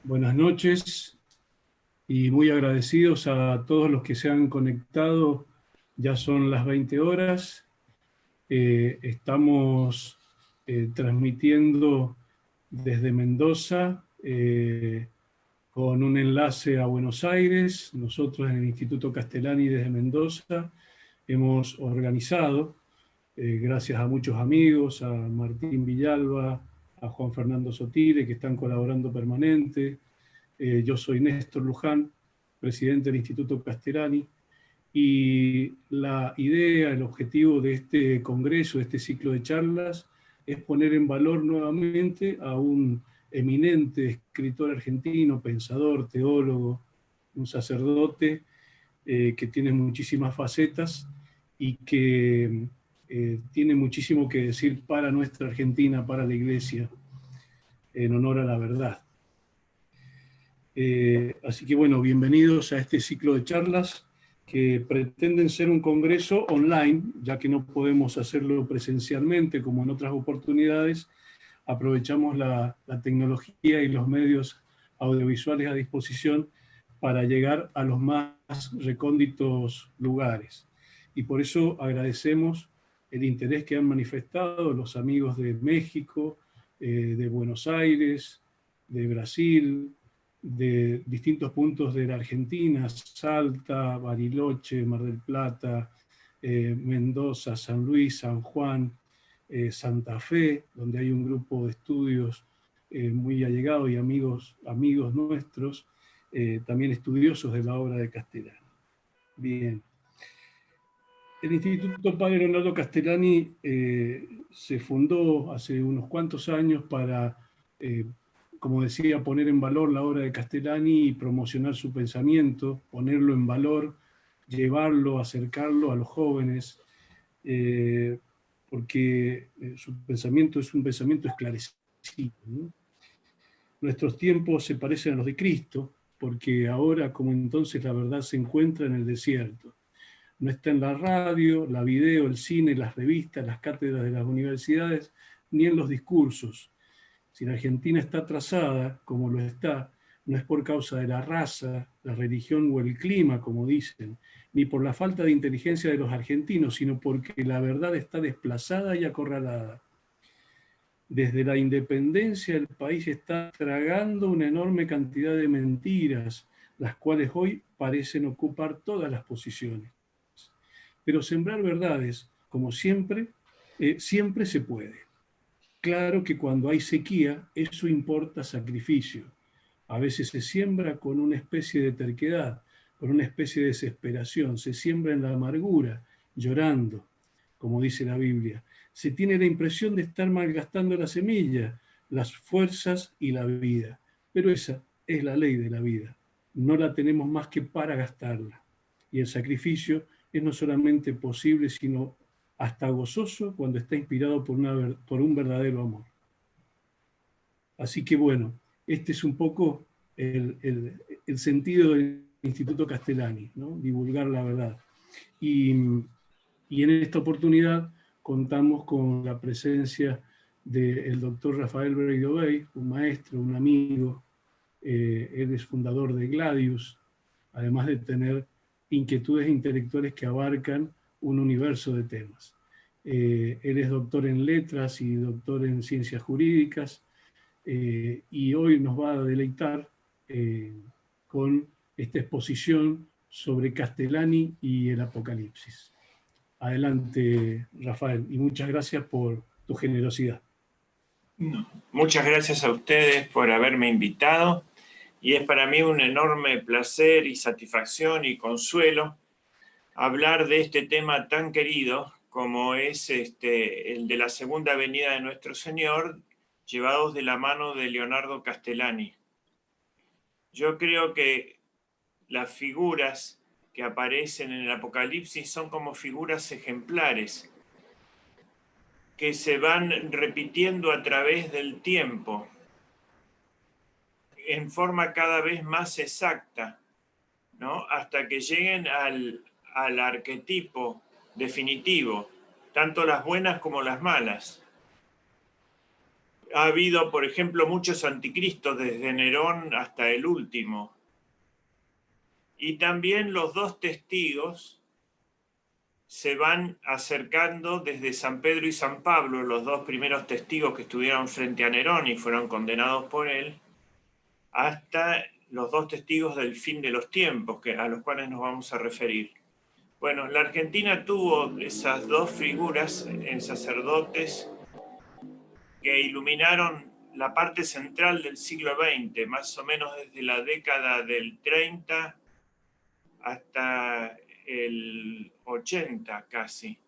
Buenas noches y muy agradecidos a todos los que se han conectado. Ya son las 20 horas. Estamos transmitiendo desde Mendoza con un enlace a Buenos Aires. Nosotros en el Instituto Castellani desde Mendoza hemos organizado, gracias a muchos amigos, a Martín Villalba, a Juan Fernando Sotire, que están colaborando permanente. Yo soy Néstor Luján, presidente del Instituto Castellani, y la idea, el objetivo de este congreso, de este ciclo de charlas, es poner en valor nuevamente a un eminente escritor argentino, pensador, teólogo, un sacerdote que tiene muchísimas facetas y que tiene muchísimo que decir para nuestra Argentina, para la Iglesia, en honor a la verdad. Así que bueno, bienvenidos a este ciclo de charlas que pretenden ser un congreso online, ya que no podemos hacerlo presencialmente como en otras oportunidades. Aprovechamos la tecnología y los medios audiovisuales a disposición para llegar a los más recónditos lugares. Y por eso agradecemos el interés que han manifestado los amigos de México, de Buenos Aires, de Brasil, de distintos puntos de la Argentina: Salta, Bariloche, Mar del Plata, Mendoza, San Luis, San Juan, Santa Fe, donde hay un grupo de estudios muy allegado y amigos nuestros, también estudiosos de la obra de Castellani. Bien. El Instituto Padre Leonardo Castellani se fundó hace unos cuantos años para, como decía, poner en valor la obra de Castellani y promocionar su pensamiento, ponerlo en valor, llevarlo, acercarlo a los jóvenes, eh, porque su pensamiento es un pensamiento esclarecido, ¿no? Nuestros tiempos se parecen a los de Cristo, porque ahora como entonces la verdad se encuentra en el desierto. No está en la radio, la video, el cine, las revistas, las cátedras de las universidades, ni en los discursos. Si la Argentina está atrasada, como lo está, no es por causa de la raza, la religión o el clima, como dicen, ni por la falta de inteligencia de los argentinos, sino porque la verdad está desplazada y acorralada. Desde la independencia el país está tragando una enorme cantidad de mentiras, las cuales hoy parecen ocupar todas las posiciones. Pero sembrar verdades, como siempre, siempre se puede. Claro que cuando hay sequía, eso importa sacrificio. A veces se siembra con una especie de terquedad, con una especie de desesperación, se siembra en la amargura, llorando, como dice la Biblia. Se tiene la impresión de estar malgastando la semilla, las fuerzas y la vida. Pero esa es la ley de la vida. No la tenemos más que para gastarla. Y el sacrificio es no solamente posible, sino hasta gozoso cuando está inspirado por un verdadero amor. Así que bueno, este es un poco el sentido del Instituto Castellani, ¿no? Divulgar la verdad. Y, y en esta oportunidad contamos con la presencia del doctor Rafael Breidobey, un maestro, un amigo. Él es fundador de Gladius, además de tener inquietudes intelectuales que abarcan un universo de temas. Él es doctor en letras y doctor en ciencias jurídicas, y hoy nos va a deleitar con esta exposición sobre Castellani y el Apocalipsis. Adelante, Rafael, y muchas gracias por tu generosidad. No. Muchas gracias a ustedes por haberme invitado, y es para mí un enorme placer y satisfacción y consuelo hablar de este tema tan querido como es el de la segunda venida de nuestro Señor, llevados de la mano de Leonardo Castellani. Yo creo que las figuras que aparecen en el Apocalipsis son como figuras ejemplares que se van repitiendo a través del tiempo en forma cada vez más exacta, ¿no? Hasta que lleguen al arquetipo definitivo, tanto las buenas como las malas. Ha habido, por ejemplo, muchos anticristos, desde Nerón hasta el último. Y también los dos testigos se van acercando desde San Pedro y San Pablo, los dos primeros testigos que estuvieron frente a Nerón y fueron condenados por él, hasta los dos testigos del fin de los tiempos, a los cuales nos vamos a referir. Bueno, la Argentina tuvo esas dos figuras en sacerdotes que iluminaron la parte central del siglo XX, más o menos desde la década del 30 hasta el 80 casi,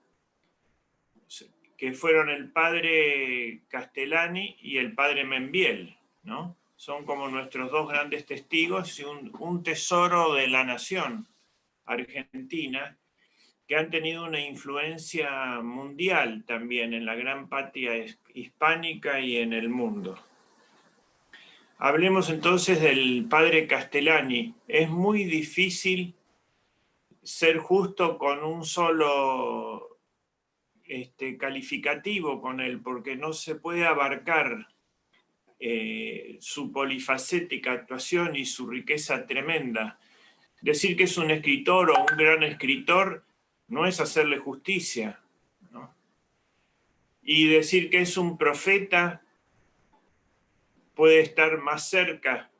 que fueron el padre Castellani y el padre Membiel, ¿no? Son como nuestros dos grandes testigos y un tesoro de la nación argentina, que han tenido una influencia mundial también en la gran patria hispánica y en el mundo. Hablemos entonces del padre Castellani. Es muy difícil ser justo con un solo calificativo con él, porque no se puede abarcar su polifacética actuación y su riqueza tremenda. Decir que es un escritor o un gran escritor no es hacerle justicia, ¿no? Y decir que es un profeta puede estar más cerca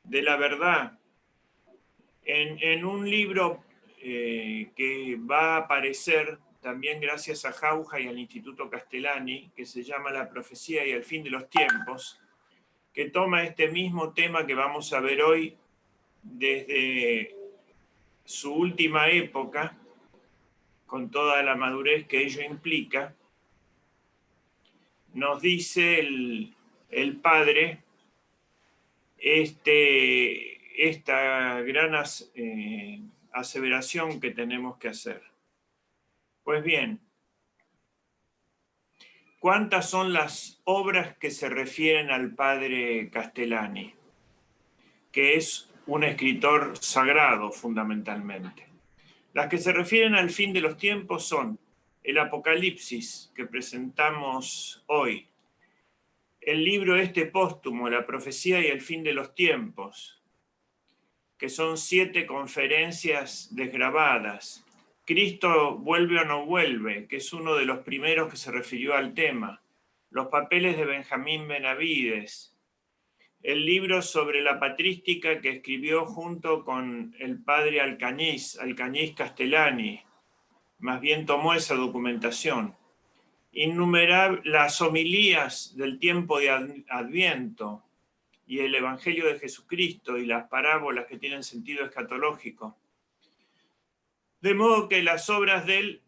de la verdad. En un libro que va a aparecer también gracias a Jauja y al Instituto Castellani, que se llama La profecía y el fin de los tiempos, que toma este mismo tema que vamos a ver hoy desde su última época, con toda la madurez que ello implica. Nos dice el padre esta gran aseveración que tenemos que hacer. Pues bien, ¿cuántas son las obras que se refieren al padre Castellani? Que es un escritor sagrado fundamentalmente. Las que se refieren al fin de los tiempos son el Apocalipsis que presentamos hoy, el libro póstumo, La profecía y el fin de los tiempos, que son 7 conferencias desgrabadas. Cristo vuelve o no vuelve, que es uno de los primeros que se refirió al tema. Los papeles de Benjamín Benavides. El libro sobre la patrística que escribió junto con el padre Alcañiz Castellani. Más bien tomó esa documentación. Las homilías del tiempo de Adviento y el Evangelio de Jesucristo y las parábolas que tienen sentido escatológico. De modo que las obras de él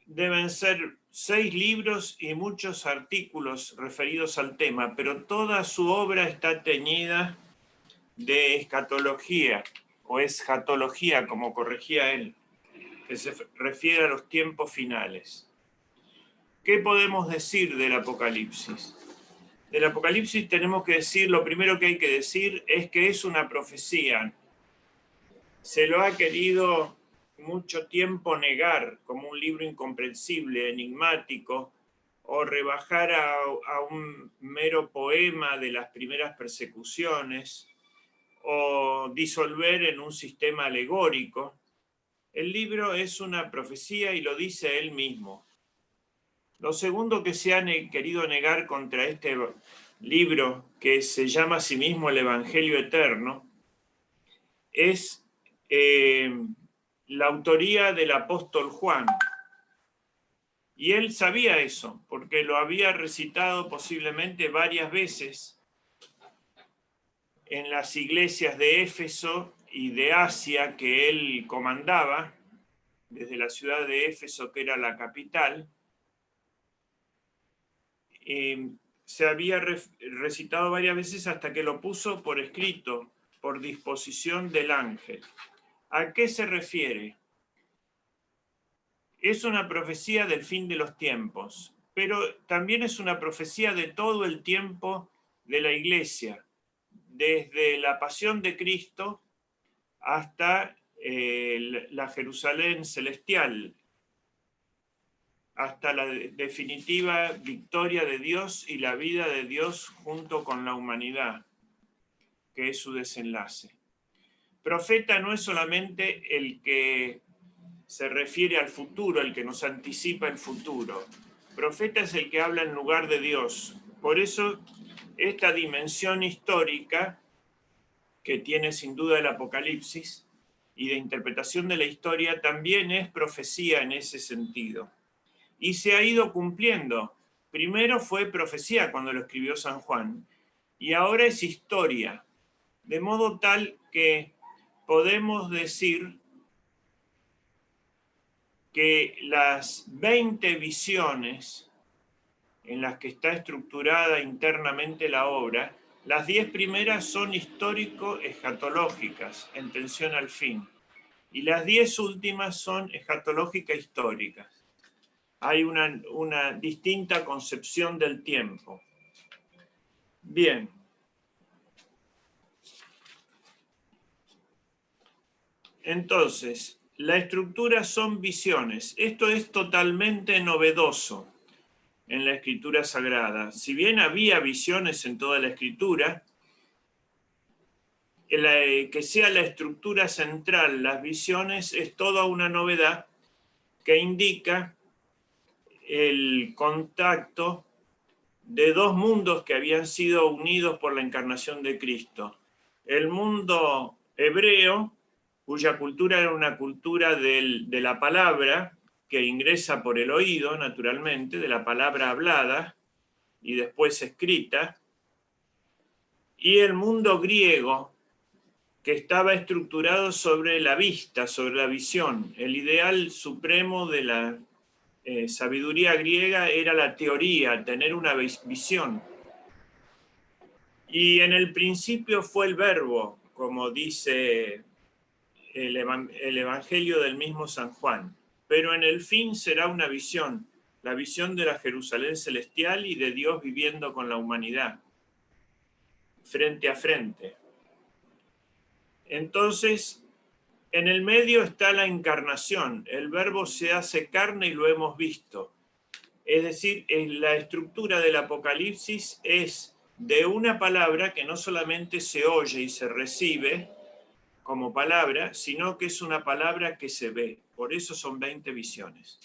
deben ser 6 libros y muchos artículos referidos al tema, pero toda su obra está teñida de escatología, o escatología, como corregía él, que se refiere a los tiempos finales. ¿Qué podemos decir del Apocalipsis? Del Apocalipsis tenemos que decir, lo primero que hay que decir es que es una profecía. Se lo ha querido mucho tiempo negar como un libro incomprensible, enigmático, o rebajar a un mero poema de las primeras persecuciones, o disolver en un sistema alegórico. El libro es una profecía y lo dice él mismo. Lo segundo que se han querido negar contra este libro, que se llama a sí mismo el Evangelio Eterno, es la autoría del apóstol Juan. Y él sabía eso, porque lo había recitado posiblemente varias veces en las iglesias de Éfeso y de Asia que él comandaba, desde la ciudad de Éfeso, que era la capital. Se había recitado varias veces hasta que lo puso por escrito, por disposición del ángel. ¿A qué se refiere? Es una profecía del fin de los tiempos, pero también es una profecía de todo el tiempo de la Iglesia, desde la pasión de Cristo hasta la Jerusalén celestial. hasta la definitiva victoria de Dios y la vida de Dios junto con la humanidad, que es su desenlace. Profeta no es solamente el que se refiere al futuro, el que nos anticipa el futuro. Profeta es el que habla en lugar de Dios. Por eso, esta dimensión histórica que tiene sin duda el Apocalipsis y de interpretación de la historia también es profecía en ese sentido. Y se ha ido cumpliendo. Primero fue profecía cuando lo escribió San Juan, y ahora es historia, de modo tal que podemos decir que las 20 visiones en las que está estructurada internamente la obra, las 10 primeras son histórico-escatológicas, en tensión al fin, y las 10 últimas son escatológica-históricas. Hay una distinta concepción del tiempo. Bien. Entonces, la estructura son visiones. Esto es totalmente novedoso en la Escritura Sagrada. Si bien había visiones en toda la Escritura, que sea la estructura central, las visiones, es toda una novedad que indica el contacto de dos mundos que habían sido unidos por la encarnación de Cristo. El mundo hebreo, cuya cultura era una cultura de la palabra, que ingresa por el oído, naturalmente, de la palabra hablada y después escrita, y el mundo griego, que estaba estructurado sobre la vista, sobre la visión. El ideal supremo de la sabiduría griega era la teoría, tener una visión. Y en el principio fue el verbo, como dice el Evangelio del mismo San Juan. Pero en el fin será una visión, la visión de la Jerusalén celestial y de Dios viviendo con la humanidad, frente a frente. Entonces, en el medio está la encarnación. El verbo se hace carne y lo hemos visto. Es decir, la estructura del Apocalipsis es de una palabra que no solamente se oye y se recibe como palabra, sino que es una palabra que se ve. Por eso son 20 visiones.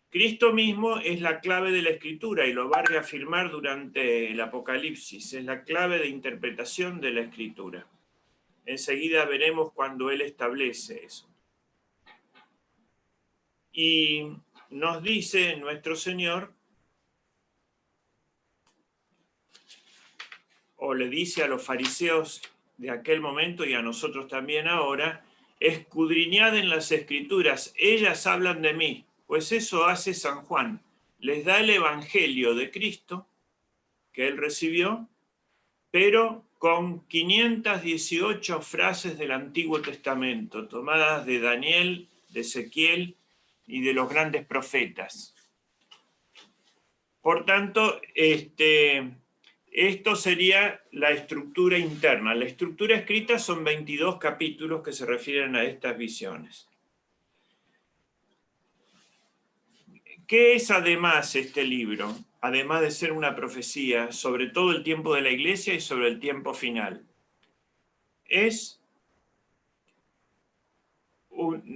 Cristo mismo es la clave de la Escritura y lo va a reafirmar durante el Apocalipsis. Es la clave de interpretación de la Escritura. Enseguida veremos cuando Él establece eso. Y nos dice nuestro Señor, o le dice a los fariseos de aquel momento y a nosotros también ahora, escudriñad en las Escrituras, ellas hablan de mí. Pues eso hace San Juan. Les da el Evangelio de Cristo que él recibió, pero con 518 frases del Antiguo Testamento, tomadas de Daniel, de Ezequiel y de los grandes profetas. Por tanto, esto sería la estructura interna. La estructura escrita son 22 capítulos que se refieren a estas visiones. ¿Qué es además este libro? Además de ser una profecía sobre todo el tiempo de la Iglesia y sobre el tiempo final.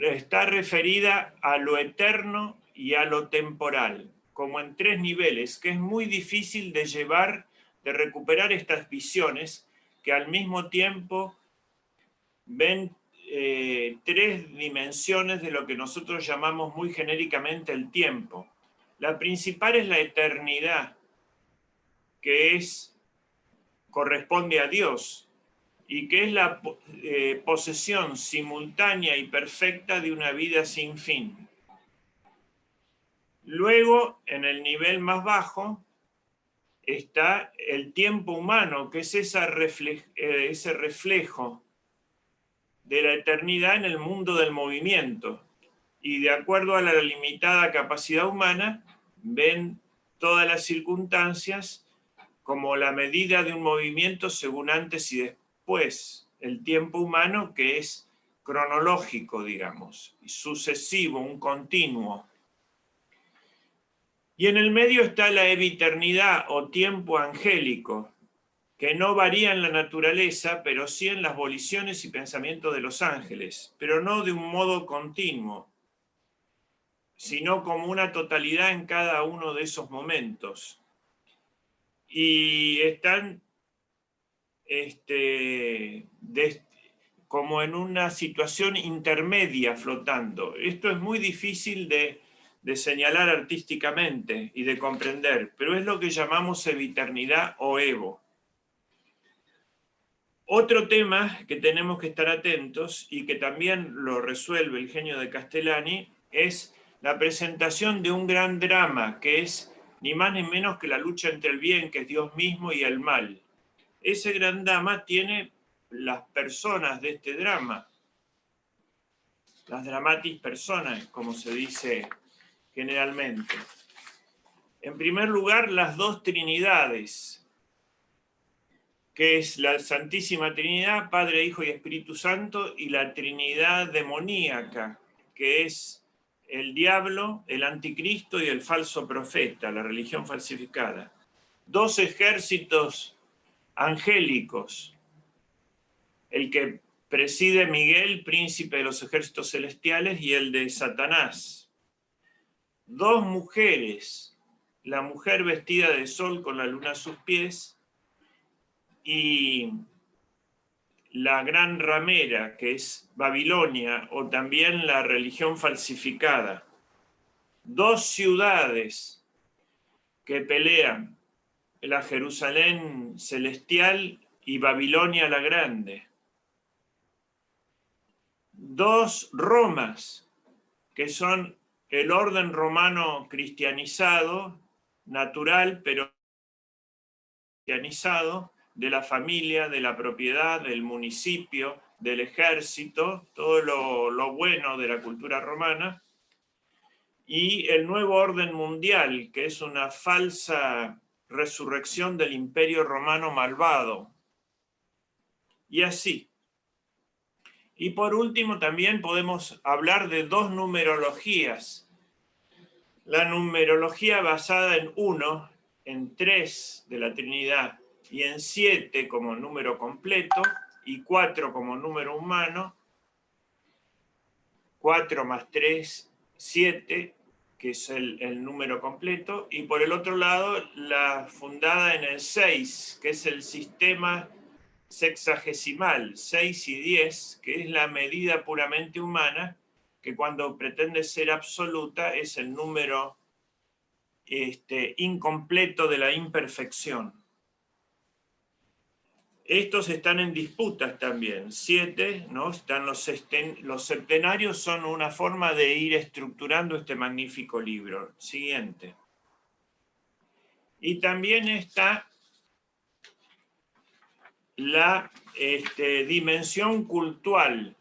Está referida a lo eterno y a lo temporal, como en 3 niveles, que es muy difícil de llevar, de recuperar estas visiones, que al mismo tiempo ven 3 dimensiones de lo que nosotros llamamos muy genéricamente el tiempo. La principal es la eternidad, que corresponde a Dios, y que es la posesión simultánea y perfecta de una vida sin fin. Luego, en el nivel más bajo, está el tiempo humano, que es ese reflejo de la eternidad en el mundo del movimiento. Y de acuerdo a la limitada capacidad humana, ven todas las circunstancias como la medida de un movimiento según antes y después. El tiempo humano, que es cronológico, digamos, sucesivo, un continuo. Y en el medio está la eviternidad o tiempo angélico, que no varía en la naturaleza, pero sí en las voliciones y pensamientos de los ángeles, pero no de un modo continuo, sino como una totalidad en cada uno de esos momentos. Y están como en una situación intermedia flotando. Esto es muy difícil de señalar artísticamente y de comprender, pero es lo que llamamos eviternidad o Evo. Otro tema que tenemos que estar atentos y que también lo resuelve el genio de Castellani es la presentación de un gran drama que es ni más ni menos que la lucha entre el bien, que es Dios mismo, y el mal. Ese gran drama tiene las personas de este drama, las dramatis personae, como se dice generalmente. En primer lugar, las dos trinidades, que es la Santísima Trinidad, Padre, Hijo y Espíritu Santo, y la Trinidad demoníaca, que es el diablo, el anticristo y el falso profeta, la religión falsificada. Dos ejércitos angélicos, el que preside Miguel, príncipe de los ejércitos celestiales, y el de Satanás. Dos mujeres, la mujer vestida de sol con la luna a sus pies, y la gran ramera, que es Babilonia, o también la religión falsificada. Dos ciudades que pelean, la Jerusalén celestial y Babilonia la grande. Dos Romas, que son el orden romano cristianizado, natural, pero cristianizado, de la familia, de la propiedad, del municipio, del ejército, todo lo bueno de la cultura romana, y el nuevo orden mundial, que es una falsa resurrección del imperio romano malvado. Y así. Y por último también podemos hablar de dos numerologías. La numerología basada en 1, en 3 de la Trinidad y en 7 como número completo y 4 como número humano. 4 más 3, 7, que es el número completo. Y por el otro lado, la fundada en el 6, que es el sistema sexagesimal, 6 y 10, que es la medida puramente humana, que cuando pretende ser absoluta es el número incompleto de la imperfección. Estos están en disputas también. 7, ¿no? Están los septenarios, son una forma de ir estructurando este magnífico libro. Siguiente. Y también está la dimensión cultural.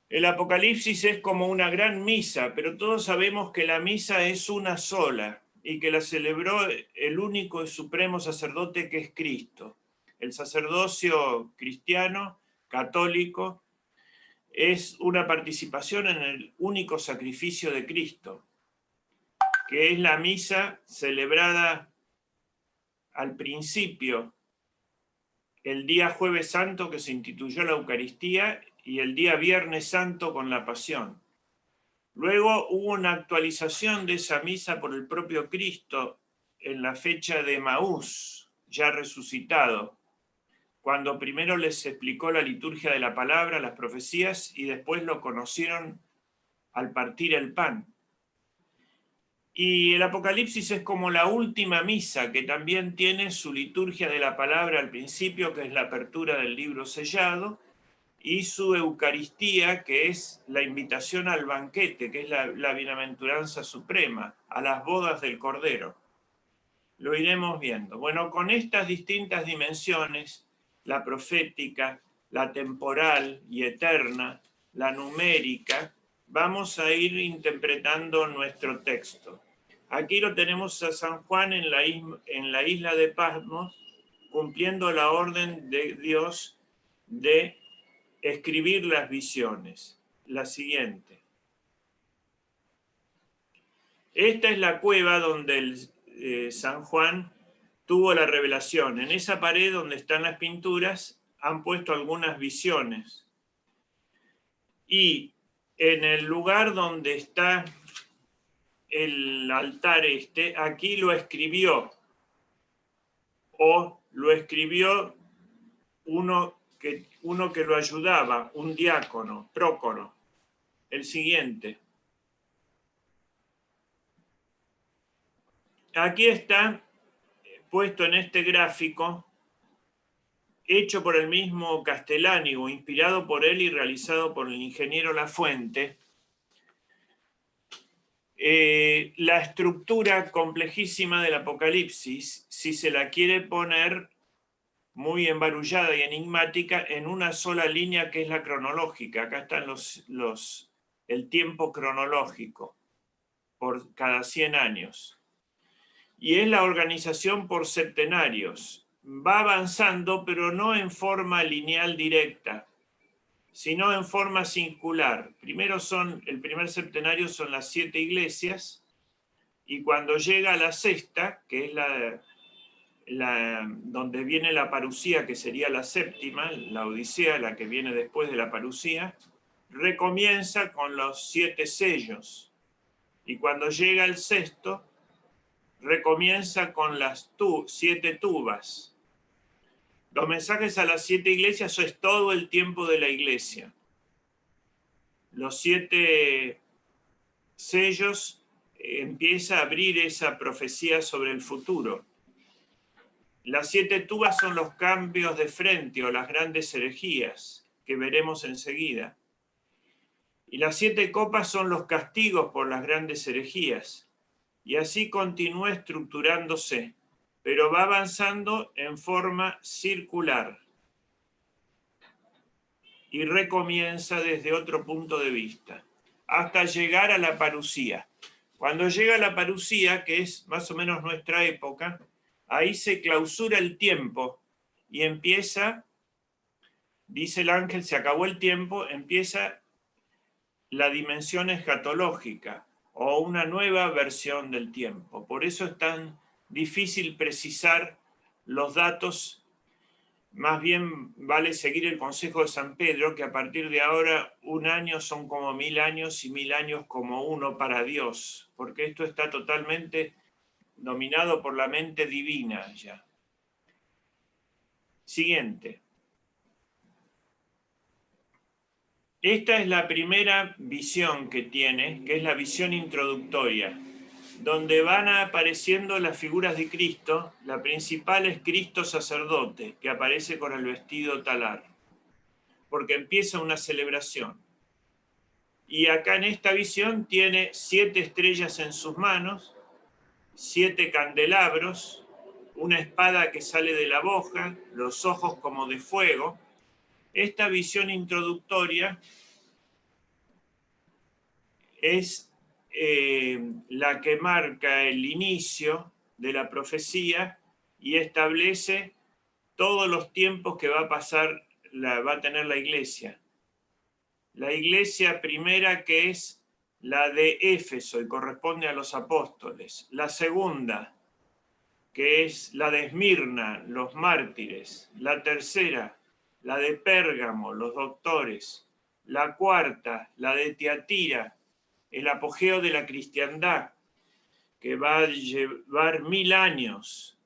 El Apocalipsis es como una gran misa, pero todos sabemos que la misa es una sola y que la celebró el único y supremo sacerdote, que es Cristo. El sacerdocio cristiano, católico, es una participación en el único sacrificio de Cristo, que es la misa celebrada al principio, el día Jueves Santo, que se instituyó la Eucaristía, y el día Viernes Santo con la Pasión. Luego hubo una actualización de esa misa por el propio Cristo en la fecha de Maús, ya resucitado, cuando primero les explicó la liturgia de la palabra, las profecías, y después lo conocieron al partir el pan. Y el Apocalipsis es como la última misa, que también tiene su liturgia de la palabra al principio, que es la apertura del libro sellado, y su Eucaristía, que es la invitación al banquete, que es la bienaventuranza suprema, a las bodas del Cordero. Lo iremos viendo. Bueno, con estas distintas dimensiones, la profética, la temporal y eterna, la numérica, vamos a ir interpretando nuestro texto. Aquí lo tenemos a San Juan en la isla de Patmos, cumpliendo la orden de Dios de escribir las visiones. La siguiente. Esta es la cueva donde San Juan tuvo la revelación. En esa pared donde están las pinturas han puesto algunas visiones. Y en el lugar donde está el altar aquí lo escribió. O lo escribió uno que lo ayudaba, un diácono, Prócoro. El siguiente. Aquí está puesto en este gráfico, hecho por el mismo Castellani o inspirado por él y realizado por el ingeniero Lafuente, la estructura complejísima del Apocalipsis, si se la quiere poner muy embarullada y enigmática en una sola línea que es la cronológica. Acá están el tiempo cronológico por cada 100 años. Y es la organización por septenarios. Va avanzando, pero no en forma lineal directa, sino en forma singular. El primer septenario son las 7 iglesias, y cuando llega a la sexta, que es donde viene la parusía, que sería la séptima, la Odisea, la que viene después de la parusía, recomienza con los 7 sellos. Y cuando llega el sexto, recomienza con las 7 tubas. Los mensajes a las 7 iglesias, eso es todo el tiempo de la iglesia. Los 7 sellos empieza a abrir esa profecía sobre el futuro. Las 7 tubas son los cambios de frente o las grandes herejías, que veremos enseguida. Y las 7 copas son los castigos por las grandes herejías. Y así continúa estructurándose, pero va avanzando en forma circular. Y recomienza desde otro punto de vista, hasta llegar a la parusía. Cuando llega a la parusía, que es más o menos nuestra época, ahí se clausura el tiempo y empieza, dice el ángel, se acabó el tiempo, empieza la dimensión escatológica o una nueva versión del tiempo. Por eso es tan difícil precisar los datos. Más bien vale seguir el consejo de San Pedro, que a partir de ahora 1 año son como 1000 años y 1000 años como 1 para Dios, porque esto está totalmente dominado por la mente divina ya. Siguiente. Esta es la primera visión que tiene, que es la visión introductoria, donde van apareciendo las figuras de Cristo. La principal es Cristo sacerdote, que aparece con el vestido talar, porque empieza una celebración. Y acá en esta visión tiene 7 estrellas en sus manos, 7 candelabros, una espada que sale de la boca, los ojos como de fuego. Esta visión introductoria es la que marca el inicio de la profecía y establece todos los tiempos que va a tener la iglesia. La iglesia primera, que es la de Éfeso y corresponde a los apóstoles. La segunda, que es la de Esmirna, los mártires. La tercera, la de Pérgamo, los doctores. La cuarta, la de Tiatira, el apogeo de la cristiandad, que va a llevar 1000 años.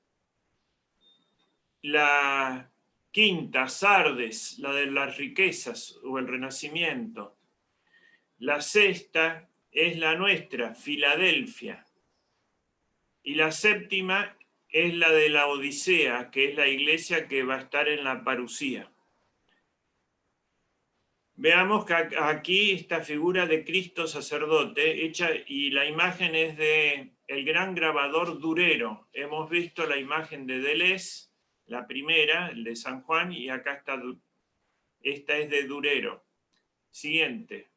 La quinta, Sardes, la de las riquezas o el renacimiento. La sexta es la nuestra, Filadelfia. Y la séptima es la de la Odisea, que es la iglesia que va a estar en la parusía. Veamos que aquí esta figura de Cristo sacerdote, hecha, y la imagen es de el gran grabador Durero. Hemos visto la imagen de Deleuze, la primera, el de San Juan, y acá está, esta es de Durero. Siguiente.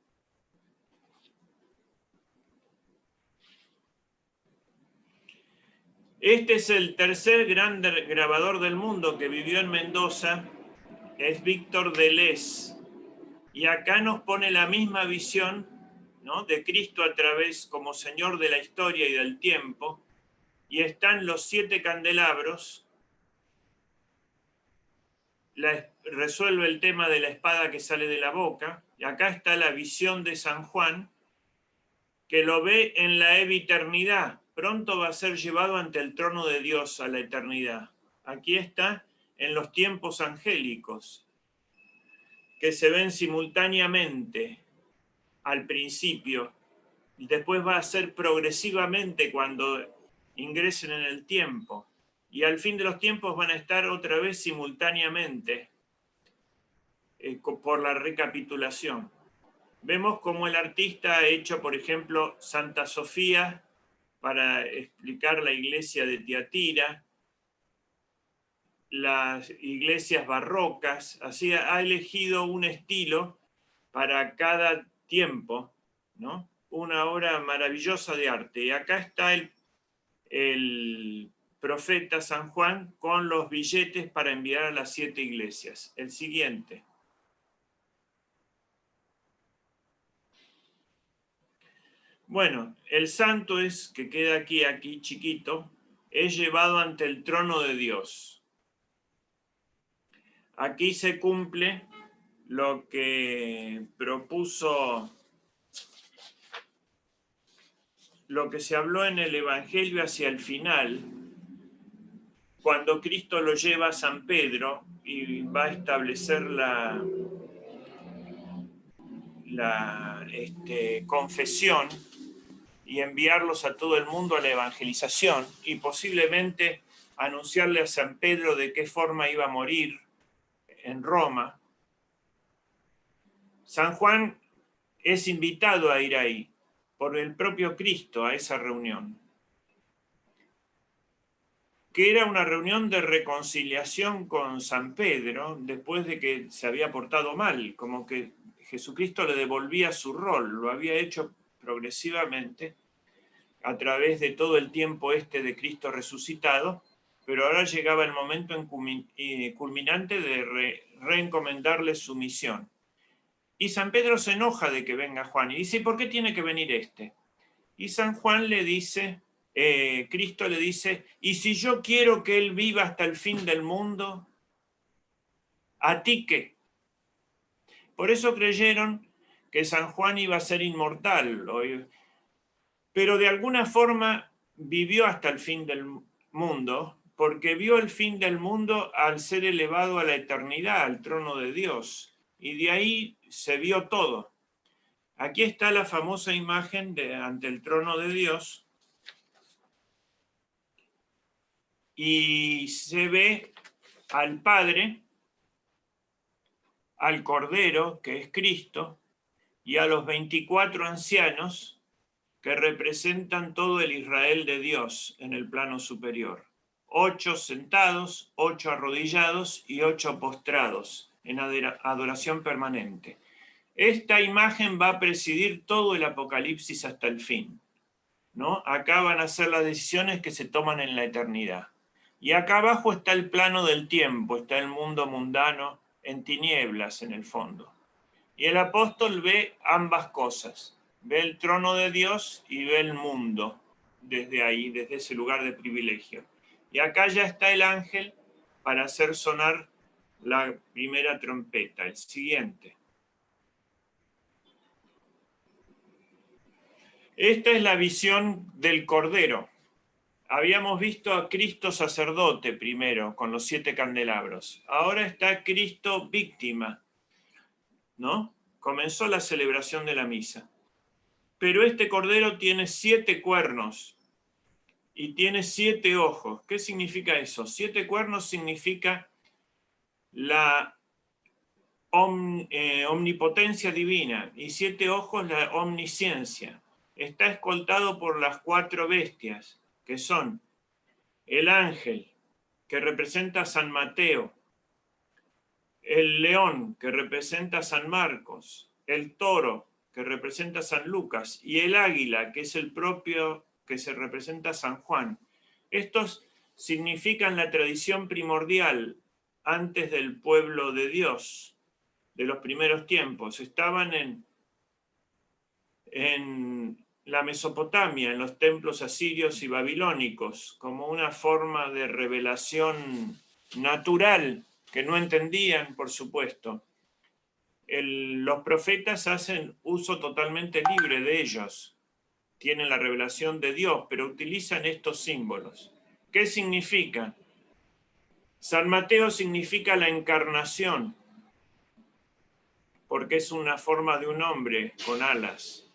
Este es el tercer gran grabador del mundo que vivió en Mendoza, es Víctor Deleuze. Y acá nos pone la misma visión ¿no?, de Cristo a través como Señor de la historia y del tiempo, y están los 7 candelabros. Resuelve el tema de la espada que sale de la boca, y acá está la visión de San Juan, que lo ve en la eviternidad. Pronto va a ser llevado ante el trono de Dios a la eternidad. Aquí está en los tiempos angélicos, que se ven simultáneamente al principio, y después va a ser progresivamente cuando ingresen en el tiempo, y al fin de los tiempos van a estar otra vez simultáneamente por la recapitulación. Vemos cómo el artista ha hecho, por ejemplo, Santa Sofía para explicar la iglesia de Tiatira, las iglesias barrocas, así ha elegido un estilo para cada tiempo, ¿no? Una obra maravillosa de arte. Y acá está el profeta San Juan con los billetes para enviar a las 7 iglesias. El siguiente. Bueno, el santo que queda aquí chiquito, es llevado ante el trono de Dios. Aquí se cumple lo que propuso, lo que se habló en el Evangelio hacia el final, cuando Cristo lo lleva a San Pedro y va a establecer la confesión y enviarlos a todo el mundo a la evangelización, y posiblemente anunciarle a San Pedro de qué forma iba a morir en Roma. San Juan es invitado a ir ahí por el propio Cristo a esa reunión, que era una reunión de reconciliación con San Pedro después de que se había portado mal, como que Jesucristo le devolvía su rol, lo había hecho progresivamente a través de todo el tiempo de Cristo resucitado, pero ahora llegaba el momento culminante de reencomendarle su misión. Y San Pedro se enoja de que venga Juan y dice, ¿por qué tiene que venir este? Y San Juan le dice, Cristo le dice, ¿y si yo quiero que él viva hasta el fin del mundo? ¿A ti qué? Por eso creyeron que San Juan iba a ser inmortal, pero de alguna forma vivió hasta el fin del mundo, porque vio el fin del mundo al ser elevado a la eternidad, al trono de Dios, y de ahí se vio todo. Aquí está la famosa imagen ante el trono de Dios, y se ve al Padre, al Cordero, que es Cristo, y a los 24 ancianos que representan todo el Israel de Dios en el plano superior. 8 sentados, 8 arrodillados y 8 postrados en adoración permanente. Esta imagen va a presidir todo el Apocalipsis hasta el fin, ¿no? Acá van a ser las decisiones que se toman en la eternidad. Y acá abajo está el plano del tiempo, está el mundo mundano en tinieblas en el fondo. Y el apóstol ve ambas cosas. Ve el trono de Dios y ve el mundo desde ahí, desde ese lugar de privilegio. Y acá ya está el ángel para hacer sonar la primera trompeta. El siguiente. Esta es la visión del Cordero. Habíamos visto a Cristo sacerdote primero, con los 7 candelabros. Ahora está Cristo víctima, ¿no? Comenzó la celebración de la misa. Pero este Cordero tiene 7 cuernos y tiene 7 ojos. ¿Qué significa eso? 7 cuernos significa la omnipotencia divina, y 7 ojos la omnisciencia. Está escoltado por las 4 bestias, que son el ángel, que representa a San Mateo, el león, que representa a San Marcos, el toro, que representa a San Lucas, y el águila, que es el propio que se representa a San Juan. Estos significan la tradición primordial antes del pueblo de Dios, de los primeros tiempos. Estaban en la Mesopotamia, en los templos asirios y babilónicos, como una forma de revelación natural que no entendían, por supuesto. Los profetas hacen uso totalmente libre de ellos, tienen la revelación de Dios, pero utilizan estos símbolos. ¿Qué significan? San Mateo significa la encarnación, porque es una forma de un hombre con alas.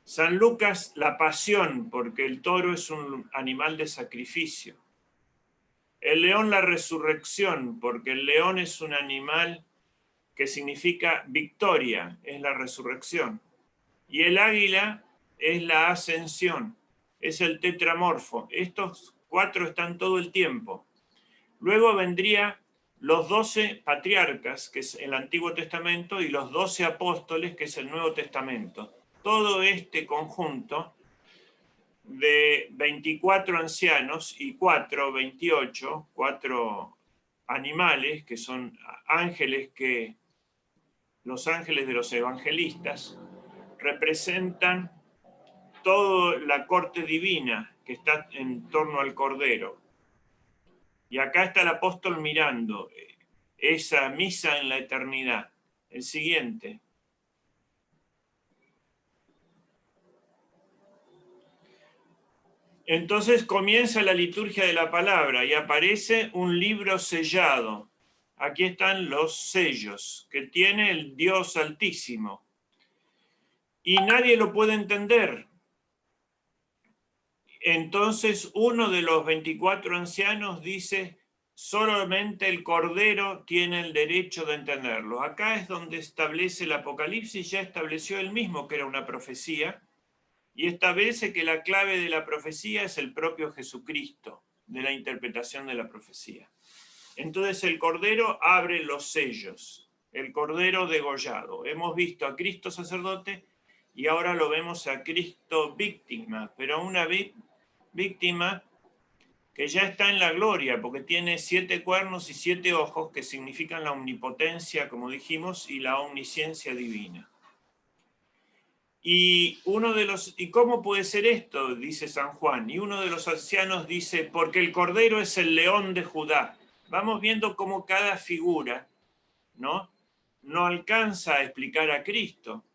San Lucas, la pasión, porque el toro es un animal de sacrificio. El león, la resurrección, porque el león es un animal que significa victoria, es la resurrección. Y el águila es la ascensión, es el tetramorfo. Estos 4 están todo el tiempo. Luego vendría los 12 patriarcas, que es el Antiguo Testamento, y los 12 apóstoles, que es el Nuevo Testamento. Todo este conjunto de 24 ancianos y 28, 4 animales, que son ángeles, los ángeles de los evangelistas, representan toda la corte divina que está en torno al Cordero. Y acá está el apóstol mirando esa misa en la eternidad. El siguiente. Entonces comienza la liturgia de la palabra y aparece un libro sellado. Aquí están los sellos que tiene el Dios Altísimo. Y nadie lo puede entender. Entonces uno de los 24 ancianos dice: solamente el Cordero tiene el derecho de entenderlo. Acá es donde establece el Apocalipsis, ya estableció él mismo que era una profecía, y establece que la clave de la profecía es el propio Jesucristo, de la interpretación de la profecía. Entonces el Cordero abre los sellos, el Cordero degollado. Hemos visto a Cristo sacerdote y ahora lo vemos a Cristo víctima, pero una víctima que ya está en la gloria, porque tiene 7 cuernos y 7 ojos, que significan la omnipotencia, como dijimos, y la omnisciencia divina. ¿Y cómo puede ser esto?, dice San Juan. Y uno de los ancianos dice: porque el Cordero es el león de Judá. Vamos viendo cómo cada figura no alcanza a explicar a Cristo,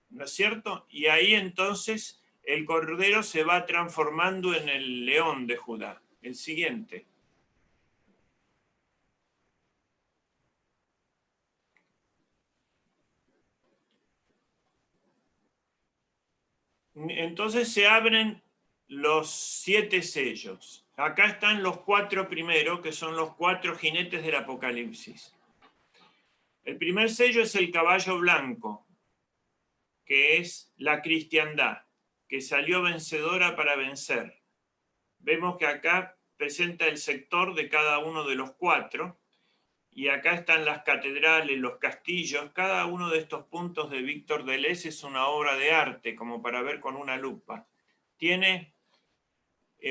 ¿no es cierto? Y ahí entonces el Cordero se va transformando en el león de Judá. El siguiente. Entonces se abren los 7 sellos. Acá están los 4 primeros, que son los 4 jinetes del Apocalipsis. El primer sello es el caballo blanco, que es la cristiandad, que salió vencedora para vencer. Vemos que acá presenta el sector de cada uno de los 4, y acá están las catedrales, los castillos. Cada uno de estos puntos de Víctor Deleuze es una obra de arte, como para ver con una lupa. Tiene,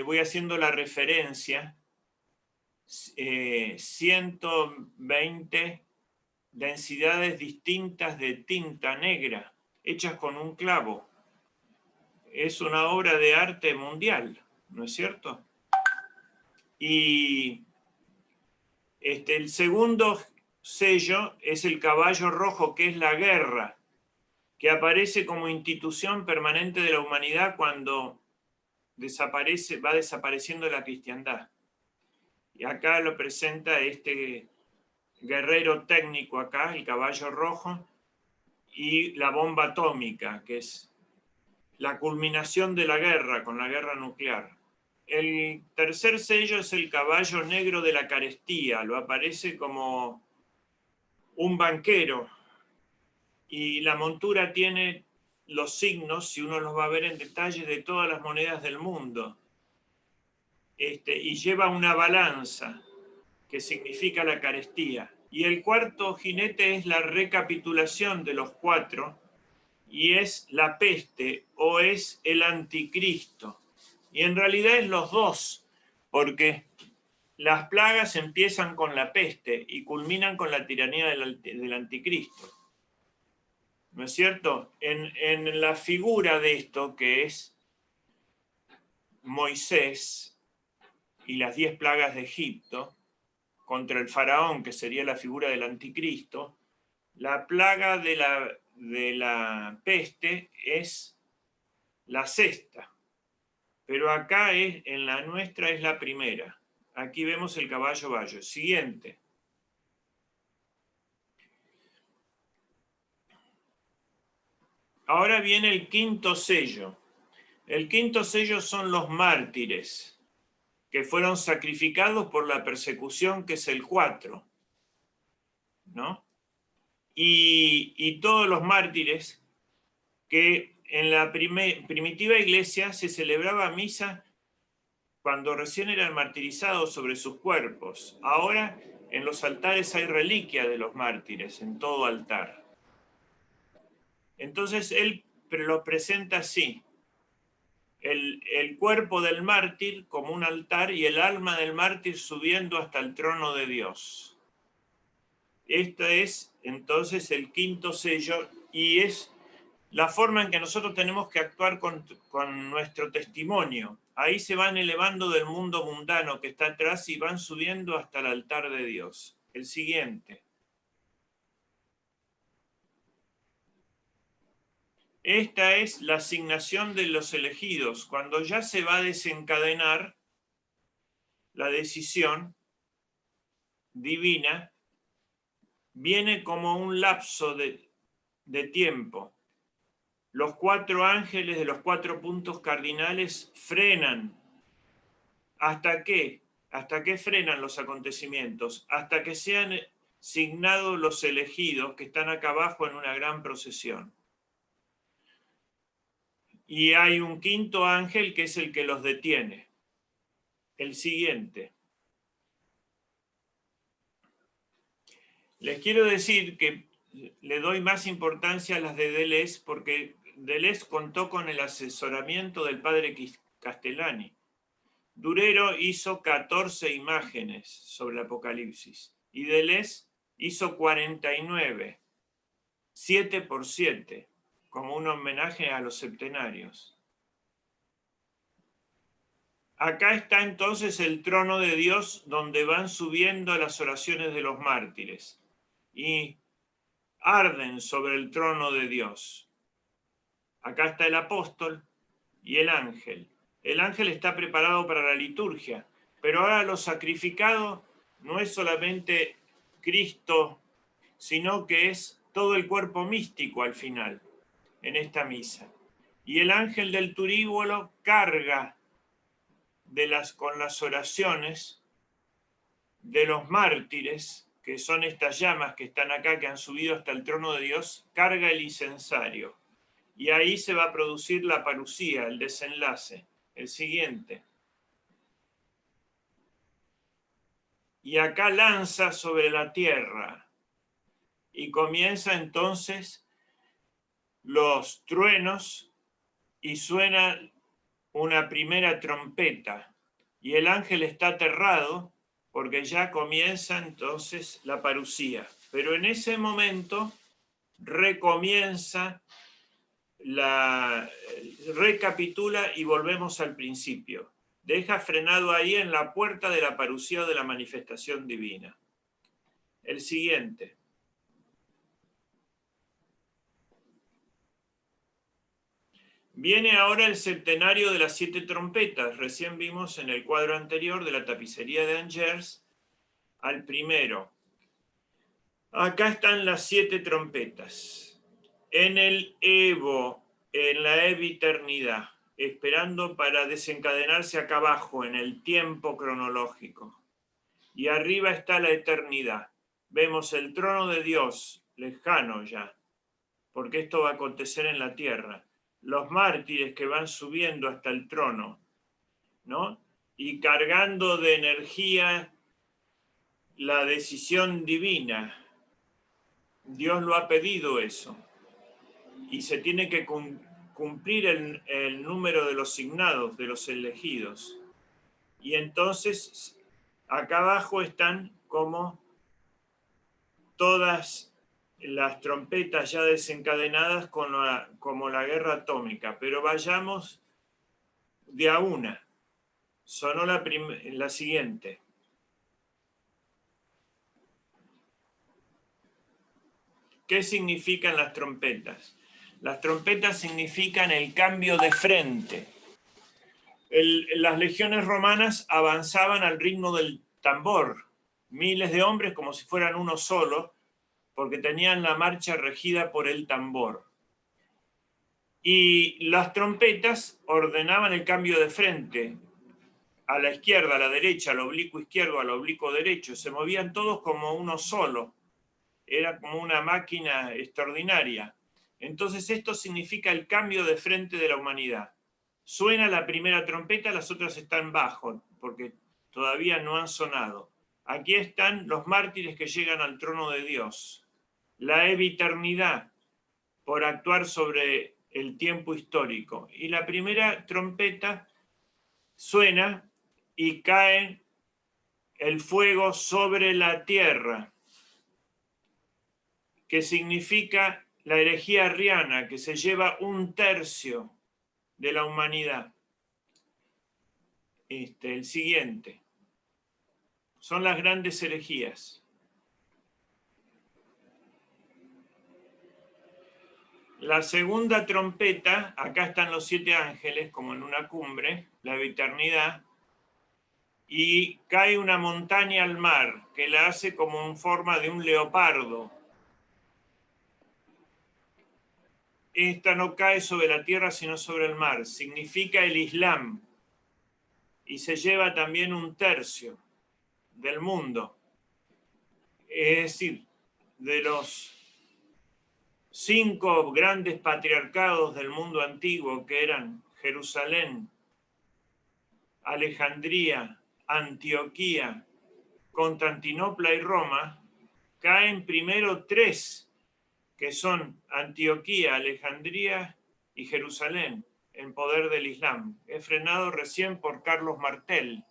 voy haciendo la referencia, 120 densidades distintas de tinta negra, hechas con un clavo. Es una obra de arte mundial, ¿no es cierto? Y el segundo sello es el caballo rojo, que es la guerra, que aparece como institución permanente de la humanidad cuando va desapareciendo la cristiandad. Y acá lo presenta este guerrero técnico acá, el caballo rojo, y la bomba atómica, que es la culminación de la guerra, con la guerra nuclear. El tercer sello es el caballo negro de la carestía, lo aparece como un banquero, y la montura tiene los signos, si uno los va a ver en detalle, de todas las monedas del mundo. Y lleva una balanza, que significa la carestía. Y el cuarto jinete es la recapitulación de los 4, y es la peste, o es el anticristo. Y en realidad es los 2, porque las plagas empiezan con la peste y culminan con la tiranía del anticristo. ¿no es cierto? En la figura de esto que es Moisés y las 10 plagas de Egipto contra el faraón, que sería la figura del anticristo, la plaga de la peste es la sexta, pero acá en la nuestra es la primera. Aquí vemos el caballo bayo. Siguiente. Ahora viene el quinto sello. El quinto sello son los mártires, que fueron sacrificados por la persecución, que es el 4, ¿no? Y todos los mártires que en la primitiva iglesia se celebraba misa cuando recién eran martirizados sobre sus cuerpos. Ahora en los altares hay reliquia de los mártires, en todo altar. Entonces él lo presenta así: el cuerpo del mártir como un altar y el alma del mártir subiendo hasta el trono de Dios. Este es entonces el quinto sello y es la forma en que nosotros tenemos que actuar con nuestro testimonio. Ahí se van elevando del mundo mundano que está atrás y van subiendo hasta el altar de Dios. El siguiente. Esta es la asignación de los elegidos. Cuando ya se va a desencadenar la decisión divina, viene como un lapso de tiempo. Los 4 ángeles de los 4 puntos cardinales frenan. ¿Hasta qué? ¿Hasta qué frenan los acontecimientos? Hasta que sean signados los elegidos que están acá abajo en una gran procesión. Y hay un quinto ángel que es el que los detiene. El siguiente. Les quiero decir que le doy más importancia a las de Deleuze porque Deleuze contó con el asesoramiento del padre Castellani. Durero hizo 14 imágenes sobre el Apocalipsis y Deleuze hizo 49, 7 por 7, como un homenaje a los septenarios. Acá está entonces el trono de Dios donde van subiendo las oraciones de los mártires y arden sobre el trono de Dios. Acá está el apóstol y el ángel. El ángel está preparado para la liturgia, pero ahora lo sacrificado no es solamente Cristo, sino que es todo el cuerpo místico al final, en esta misa. Y el ángel del turíbulo carga con las oraciones de los mártires, que son estas llamas que están acá, que han subido hasta el trono de Dios, carga el incensario. Y ahí se va a producir la parusía, el desenlace. El siguiente. Y acá lanza sobre la tierra. Y comienza entonces los truenos y suena una primera trompeta. Y el ángel está aterrado porque ya comienza entonces la parusía. Pero en ese momento recapitula y volvemos al principio. Deja frenado ahí en la puerta de la parusía o de la manifestación divina. El siguiente. Viene ahora el septenario de las 7 trompetas. Recién vimos en el cuadro anterior de la tapicería de Angers al primero. Acá están las 7 trompetas. En el Evo, en la eviternidad, esperando para desencadenarse acá abajo, en el tiempo cronológico. Y arriba está la eternidad. Vemos el trono de Dios, lejano ya, porque esto va a acontecer en la tierra. Los mártires que van subiendo hasta el trono, ¿no? Y cargando de energía la decisión divina. Dios lo ha pedido eso. Y se tiene que cumplir el número de los signados, de los elegidos. Y entonces, acá abajo están como todas las trompetas ya desencadenadas como la guerra atómica, pero vayamos de a una. Sonó la siguiente. ¿Qué significan las trompetas? Las trompetas significan el cambio de frente. Las legiones romanas avanzaban al ritmo del tambor, miles de hombres como si fueran uno solo, porque tenían la marcha regida por el tambor. Y las trompetas ordenaban el cambio de frente, a la izquierda, a la derecha, al oblicuo izquierdo, al oblicuo derecho. Se movían todos como uno solo. Era como una máquina extraordinaria. Entonces esto significa el cambio de frente de la humanidad. Suena la primera trompeta, las otras están bajo, porque todavía no han sonado. Aquí están los mártires que llegan al trono de Dios. La eviternidad, por actuar sobre el tiempo histórico. Y la primera trompeta suena y cae el fuego sobre la tierra, que significa la herejía arriana, que se lleva 1/3 de la humanidad. El siguiente. Son las grandes herejías. La segunda trompeta, acá están los 7 ángeles, como en una cumbre, la eternidad, y cae una montaña al mar, que la hace como en forma de un leopardo. Esta no cae sobre la tierra, sino sobre el mar. Significa el Islam. Y se lleva también 1/3 del mundo. Es decir, de los 5 grandes patriarcados del mundo antiguo, que eran Jerusalén, Alejandría, Antioquía, Constantinopla y Roma, caen primero 3, que son Antioquía, Alejandría y Jerusalén, en poder del Islam. He frenado recién por Carlos Martel.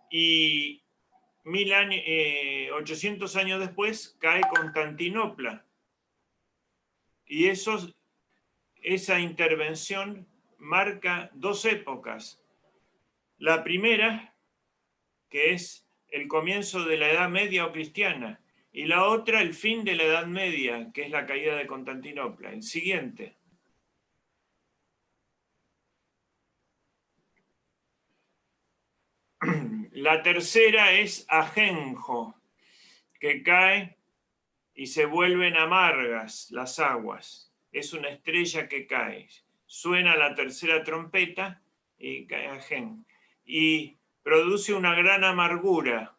Y 800 años después cae Constantinopla. Y esa intervención marca 2 épocas. La primera, que es el comienzo de la Edad Media o cristiana, y la otra, el fin de la Edad Media, que es la caída de Constantinopla. El siguiente. La tercera es Ajenjo, que cae y se vuelven amargas las aguas. Es una estrella que cae. Suena la tercera trompeta y cae Ajenjo. Y produce una gran amargura.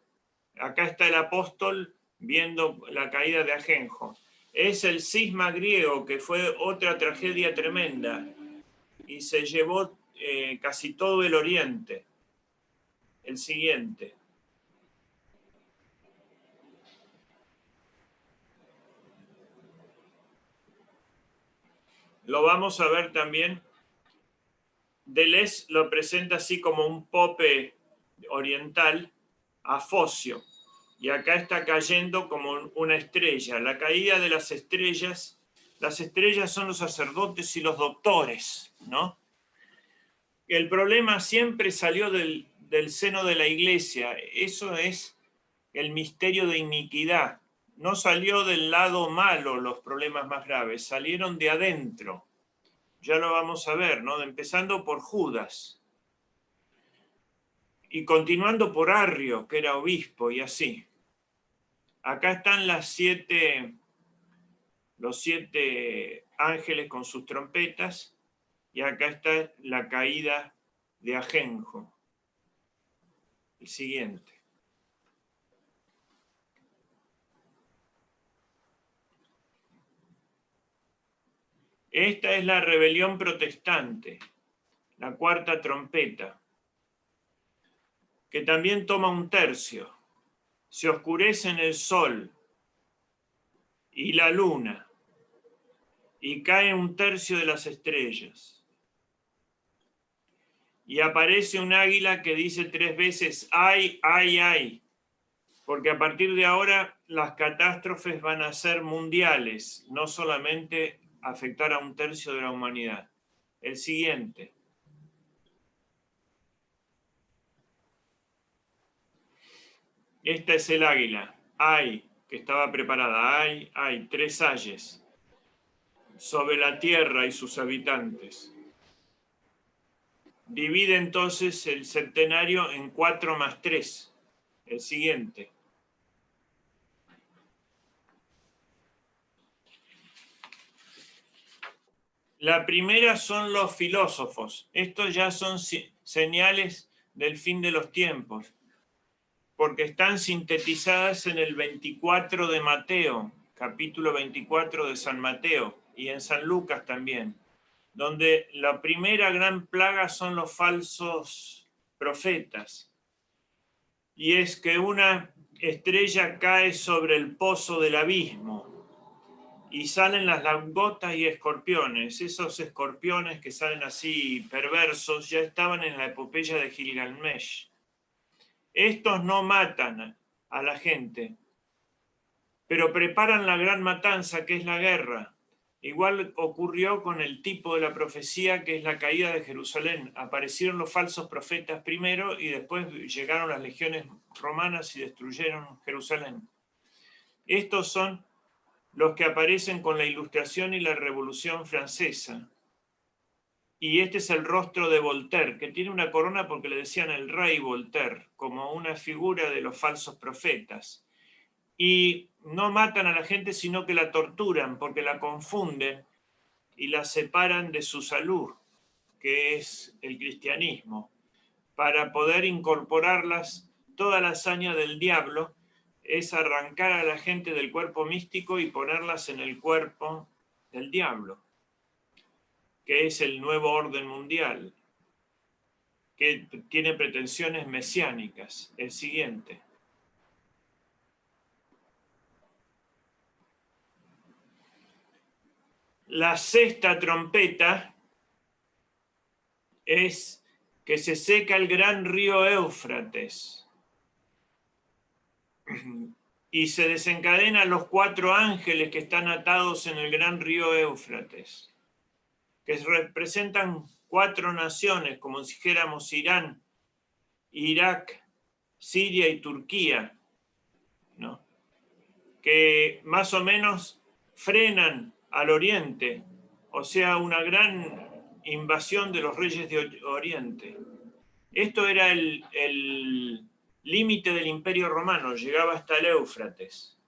Acá está el apóstol viendo la caída de Ajenjo. Es el cisma griego, que fue otra tragedia tremenda y se llevó casi todo el oriente. El siguiente. Lo vamos a ver también. Deleuze lo presenta así como un pope oriental a Focio. Y acá está cayendo como una estrella. La caída de las estrellas son los sacerdotes y los doctores, ¿no? El problema siempre salió del seno de la iglesia. Eso es el misterio de iniquidad. No salió del lado malo los problemas más graves, salieron de adentro. Ya lo vamos a ver, ¿no? Empezando por Judas y continuando por Arrio, que era obispo, y así. Acá están los 7 ángeles con sus trompetas, y acá está la caída de Ajenjo. El siguiente. Esta es la rebelión protestante, la 4ª trompeta, que también toma 1/3. Se oscurecen el sol y la luna, y cae 1/3 de las estrellas. Y aparece un águila que dice 3 veces, ¡ay, ay, ay! porque a partir de ahora las catástrofes van a ser mundiales, no solamente afectar a 1/3 de la humanidad. El siguiente. Esta es el águila. Que estaba preparada. Hay 3 ayes sobre la tierra y sus habitantes. Divide entonces el septenario en 4 más 3. El siguiente. La primera son los filósofos. Estos ya son señales del fin de los tiempos, porque están sintetizadas en el 24 de Mateo, capítulo 24 de San Mateo, y en San Lucas también, donde la primera gran plaga son los falsos profetas. Y es que una estrella cae sobre el pozo del abismo y salen las langostas y escorpiones. Esos escorpiones que salen así perversos ya estaban en la epopeya de Gilgamesh. Estos no matan a la gente, pero preparan la gran matanza que es la guerra. Igual ocurrió con el tipo de la profecía que es la caída de Jerusalén. Aparecieron los falsos profetas primero y después llegaron las legiones romanas y destruyeron Jerusalén. Estos son los que aparecen con la Ilustración y la Revolución Francesa. Y este es el rostro de Voltaire, que tiene una corona porque le decían el rey Voltaire, como una figura de los falsos profetas. Y no matan a la gente, sino que la torturan, porque la confunden y la separan de su salud, que es el cristianismo, para poder incorporarlas. Toda la hazaña del diablo es arrancar a la gente del cuerpo místico y ponerlas en el cuerpo del diablo, que es el nuevo orden mundial, que tiene pretensiones mesiánicas. El siguiente. La 6ª trompeta es que se seca el gran río Éufrates y se desencadenan los 4 ángeles que están atados en el gran río Éufrates, que representan 4 naciones, como si dijéramos Irán, Irak, Siria y Turquía, ¿no? Que más o menos frenan al oriente, o sea, una gran invasión de los reyes de Oriente. Esto era el límite del Imperio Romano, llegaba hasta el Éufrates.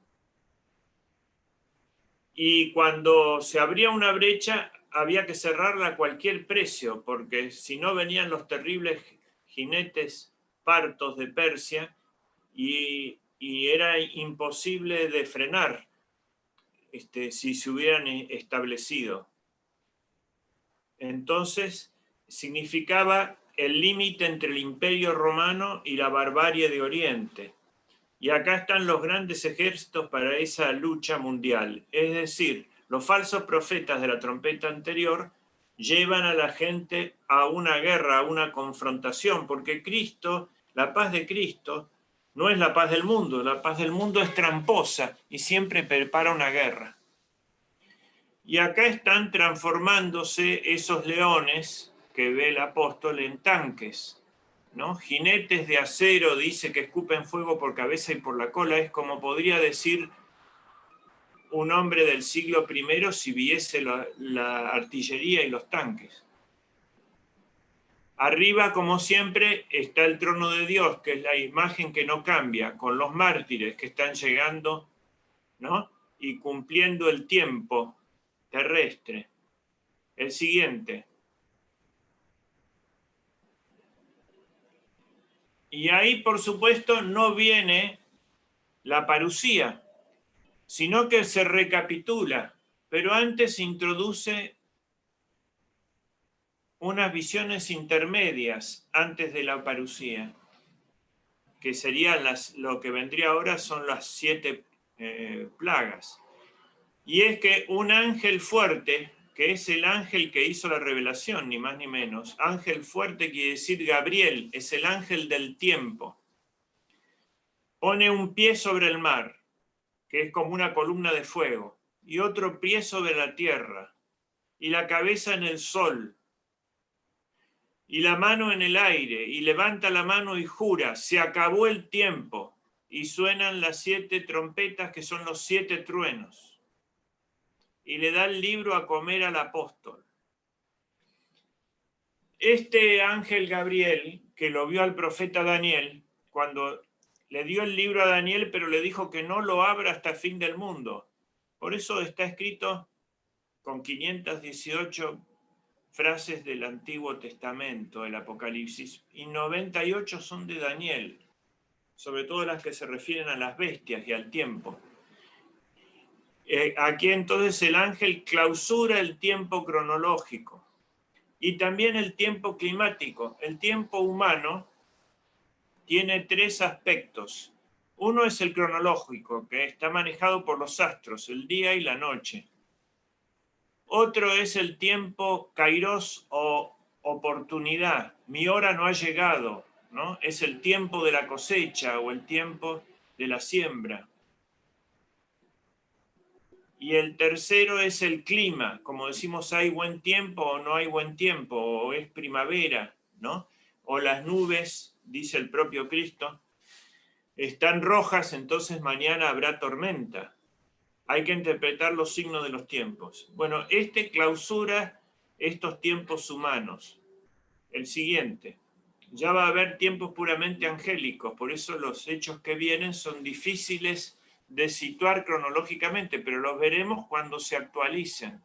Y cuando se abría una brecha, había que cerrarla a cualquier precio, porque si no venían los terribles jinetes partos de Persia y era imposible de frenar si se hubieran establecido. Entonces, significaba el límite entre el Imperio Romano y la barbarie de Oriente. Y acá están los grandes ejércitos para esa lucha mundial. Es decir, los falsos profetas de la trompeta anterior llevan a la gente a una guerra, a una confrontación, porque Cristo, la paz de Cristo, no es la paz del mundo. La paz del mundo es tramposa y siempre prepara una guerra. Y acá están transformándose esos leones que ve el apóstol en tanques, ¿no? Jinetes de acero, dice, que escupen fuego por cabeza y por la cola. Es como podría decir un hombre del siglo I si viese la artillería y los tanques. Arriba, como siempre, está el trono de Dios, que es la imagen que no cambia, con los mártires que están llegando, ¿no? Y cumpliendo el tiempo terrestre. El siguiente. Y ahí, por supuesto, no viene la parusía, sino que se recapitula, pero antes introduce unas visiones intermedias antes de la parusía, que serían lo que vendría ahora son las 7 plagas. Y es que un ángel fuerte, que es el ángel que hizo la revelación, ni más ni menos, ángel fuerte quiere decir Gabriel, es el ángel del tiempo. pone un pie sobre el mar, que es como una columna de fuego, y otro pie sobre la tierra, y la cabeza en el sol, y la mano en el aire, y levanta la mano y jura, se acabó el tiempo, y suenan las 7 trompetas, que son los 7 truenos, y le da el libro a comer al apóstol. Este ángel Gabriel, que lo vio al profeta Daniel, cuando le dio el libro a Daniel, pero le dijo que no lo abra hasta el fin del mundo. Por eso está escrito con 518 frases del Antiguo Testamento, el Apocalipsis, y 98 son de Daniel, sobre todo las que se refieren a las bestias y al tiempo. Aquí entonces el ángel clausura el tiempo cronológico y también el tiempo climático. El tiempo humano tiene 3 aspectos. Uno es el cronológico, que está manejado por los astros, el día y la noche. Otro es el tiempo kairos o oportunidad. Mi hora no ha llegado, ¿no? Es el tiempo de la cosecha o el tiempo de la siembra. Y el tercero es el clima. Como decimos, hay buen tiempo o no hay buen tiempo, o es primavera, ¿no? O las nubes, dice el propio Cristo, están rojas, entonces mañana habrá tormenta. Hay que interpretar los signos de los tiempos. Bueno, este clausura estos tiempos humanos. El siguiente. Ya va a haber tiempos puramente angélicos, por eso los hechos que vienen son difíciles de situar cronológicamente, pero los veremos cuando se actualicen.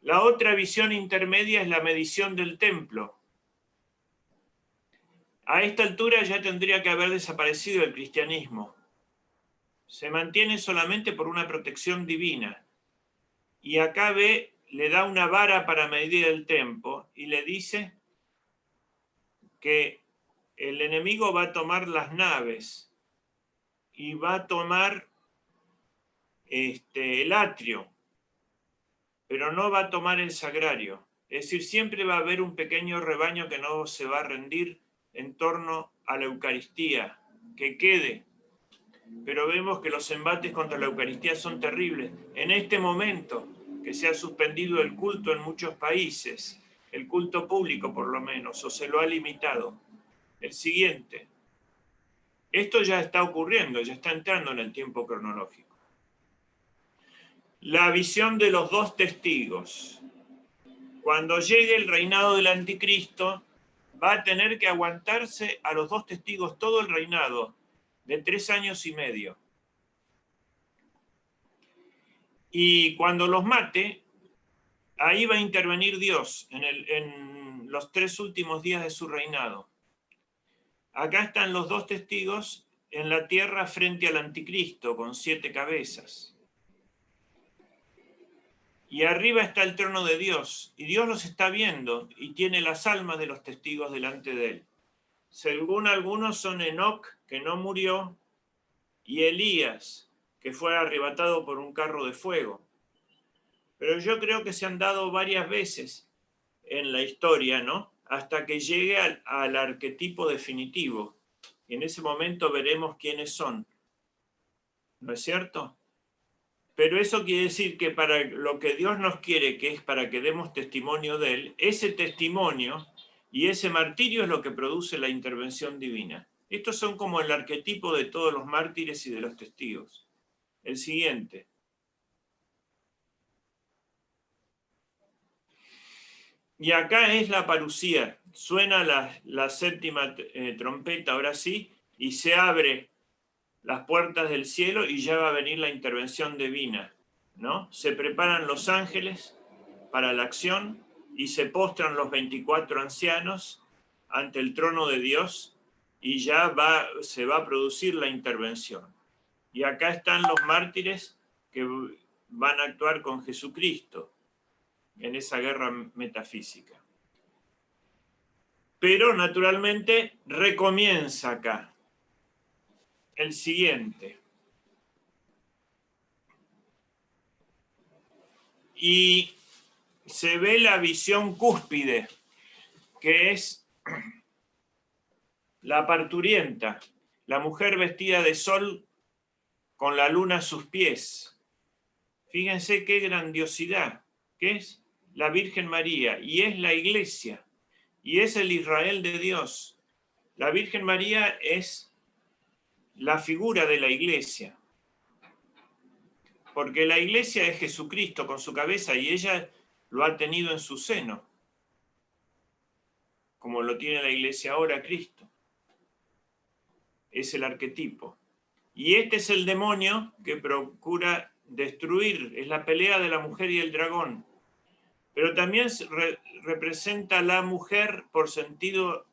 La otra visión intermedia es la medición del templo. A esta altura ya tendría que haber desaparecido el cristianismo. Se mantiene solamente por una protección divina. Y acá le da una vara para medir el tiempo y le dice que el enemigo va a tomar las naves y va a tomar el atrio, pero no va a tomar el sagrario. Es decir, siempre va a haber un pequeño rebaño que no se va a rendir en torno a la Eucaristía, que quede. Pero vemos que los embates contra la Eucaristía son terribles. En este momento que se ha suspendido el culto en muchos países, el culto público por lo menos, o se lo ha limitado. El siguiente. Esto ya está ocurriendo, ya está entrando en el tiempo cronológico. La visión de los 2 testigos. Cuando llegue el reinado del anticristo, va a tener que aguantarse a los 2 testigos todo el reinado, de 3 años y medio. Y cuando los mate, ahí va a intervenir Dios en los 3 últimos días de su reinado. Acá están los 2 testigos en la tierra frente al anticristo, con 7 cabezas. Y arriba está el trono de Dios, y Dios los está viendo, y tiene las almas de los testigos delante de él. Según algunos son Enoc, que no murió, y Elías, que fue arrebatado por un carro de fuego. Pero yo creo que se han dado varias veces en la historia, ¿no? Hasta que llegue al arquetipo definitivo. Y en ese momento veremos quiénes son. ¿No es cierto? Pero eso quiere decir que para lo que Dios nos quiere, que es para que demos testimonio de Él, ese testimonio y ese martirio es lo que produce la intervención divina. Estos son como el arquetipo de todos los mártires y de los testigos. El siguiente. Y acá es la parucía. Suena la séptima trompeta, ahora sí, y se abre las puertas del cielo y ya va a venir la intervención divina, ¿no? Se preparan los ángeles para la acción y se postran los 24 ancianos ante el trono de Dios y ya se va a producir la intervención. Y acá están los mártires que van a actuar con Jesucristo en esa guerra metafísica. Pero naturalmente recomienza acá. El siguiente. Y se ve la visión cúspide, que es la parturienta. la mujer vestida de sol con la luna a sus pies. Fíjense qué grandiosidad, que es la Virgen María, y es la Iglesia, y es el Israel de Dios. La Virgen María es la figura de la Iglesia, porque la Iglesia es Jesucristo con su cabeza, y ella lo ha tenido en su seno, como lo tiene la Iglesia ahora Cristo. Es el arquetipo. Y este es el demonio que procura destruir, es la pelea de la mujer y el dragón. Pero también representa a la mujer por sentido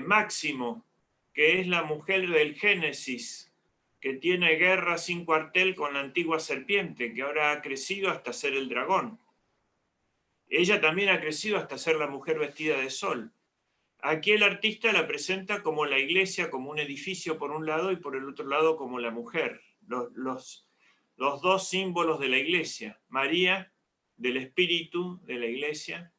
máximo, que es la mujer del Génesis, que tiene guerra sin cuartel con la antigua serpiente, que ahora ha crecido hasta ser el dragón. Ella también ha crecido hasta ser la mujer vestida de sol. Aquí el artista la presenta como la iglesia, como un edificio por un lado, y por el otro lado como la mujer. Los dos símbolos de la iglesia. María, del espíritu de la iglesia,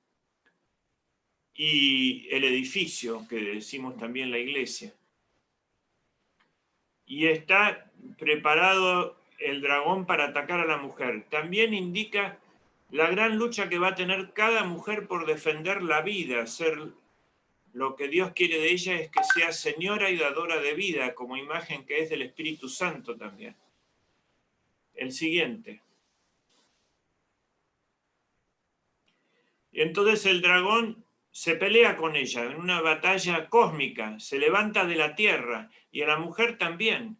y el edificio, que decimos también la iglesia. Y está preparado el dragón para atacar a la mujer. También indica la gran lucha que va a tener cada mujer por defender la vida, ser... Lo que Dios quiere de ella es que sea señora y dadora de vida, como imagen que es del Espíritu Santo también. El siguiente. Y entonces el dragón se pelea con ella en una batalla cósmica, se levanta de la tierra, y a la mujer también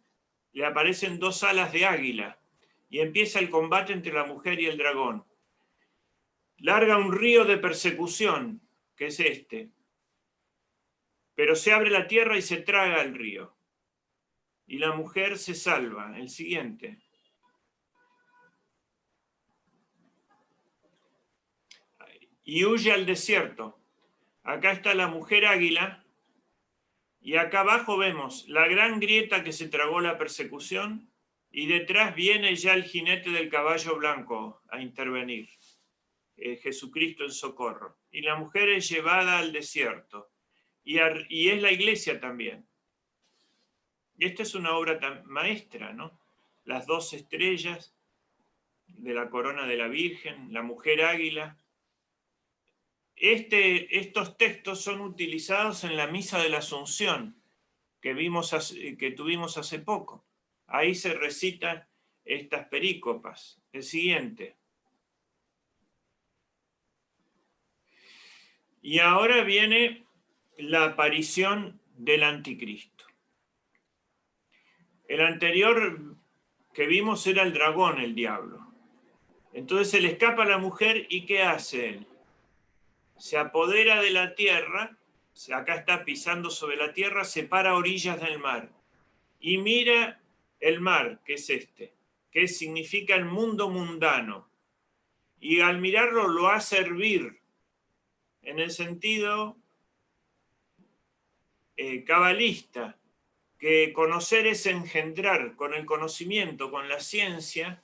le aparecen dos alas de águila, y empieza el combate entre la mujer y el dragón. Larga un río de persecución, que es este. Pero se abre la tierra y se traga el río. Y la mujer se salva. El siguiente. Y huye al desierto. Acá está la mujer águila. Y acá abajo vemos la gran grieta que se tragó la persecución. Y detrás viene ya el jinete del caballo blanco a intervenir. Jesucristo en socorro. Y la mujer es llevada al desierto. Y es la iglesia también. Y esta es una obra tan maestra, ¿no? Las dos estrellas de la corona de la Virgen, la mujer águila. Estos textos son utilizados en la misa de la Asunción que tuvimos hace poco. Ahí se recitan estas perícopas. El siguiente. Y ahora viene la aparición del anticristo. El anterior que vimos era el dragón, el diablo. Entonces se le escapa a la mujer, y ¿qué hace él? Se apodera de la tierra, acá está pisando sobre la tierra, se para a orillas del mar y mira el mar, que es este, que significa el mundo mundano. Y al mirarlo lo hace hervir, en el sentido cabalista, que conocer es engendrar, con el conocimiento, con la ciencia,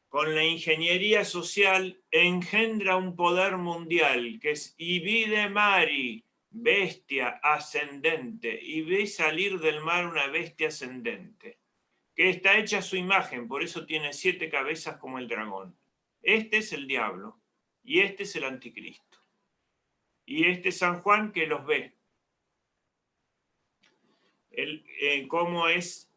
con la ingeniería social, engendra un poder mundial, que es Ibide Mari, bestia ascendente, y ve salir del mar una bestia ascendente, que está hecha a su imagen, por eso tiene 7 cabezas como el dragón. Este es el diablo, y este es el anticristo. Y este es San Juan, que los ve. Cómo es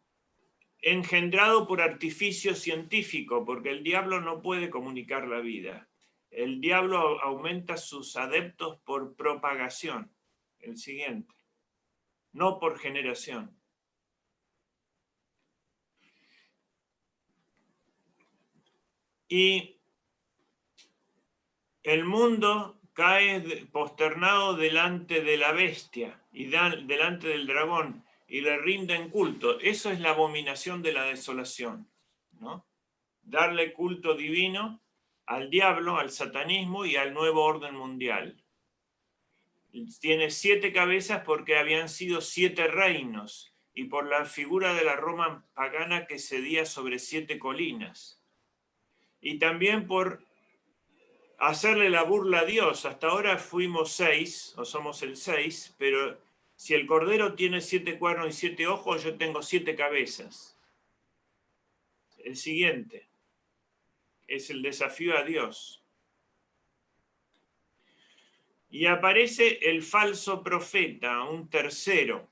engendrado por artificio científico, porque el diablo no puede comunicar la vida. El diablo aumenta sus adeptos por propagación. El siguiente. No por generación. Y el mundo cae posternado delante de la bestia y delante del dragón, y le rinden culto. Eso es la abominación de la desolación, ¿no? Darle culto divino al diablo, al satanismo y al nuevo orden mundial. Tiene 7 cabezas porque habían sido 7 reinos, y por la figura de la Roma pagana que cedía sobre 7 colinas. Y también por hacerle la burla a Dios. Hasta ahora fuimos 6, o somos el 6, pero Si el cordero tiene 7 cuernos y 7 ojos, yo tengo 7 cabezas. El siguiente es el desafío a Dios. Y aparece el falso profeta, un tercero,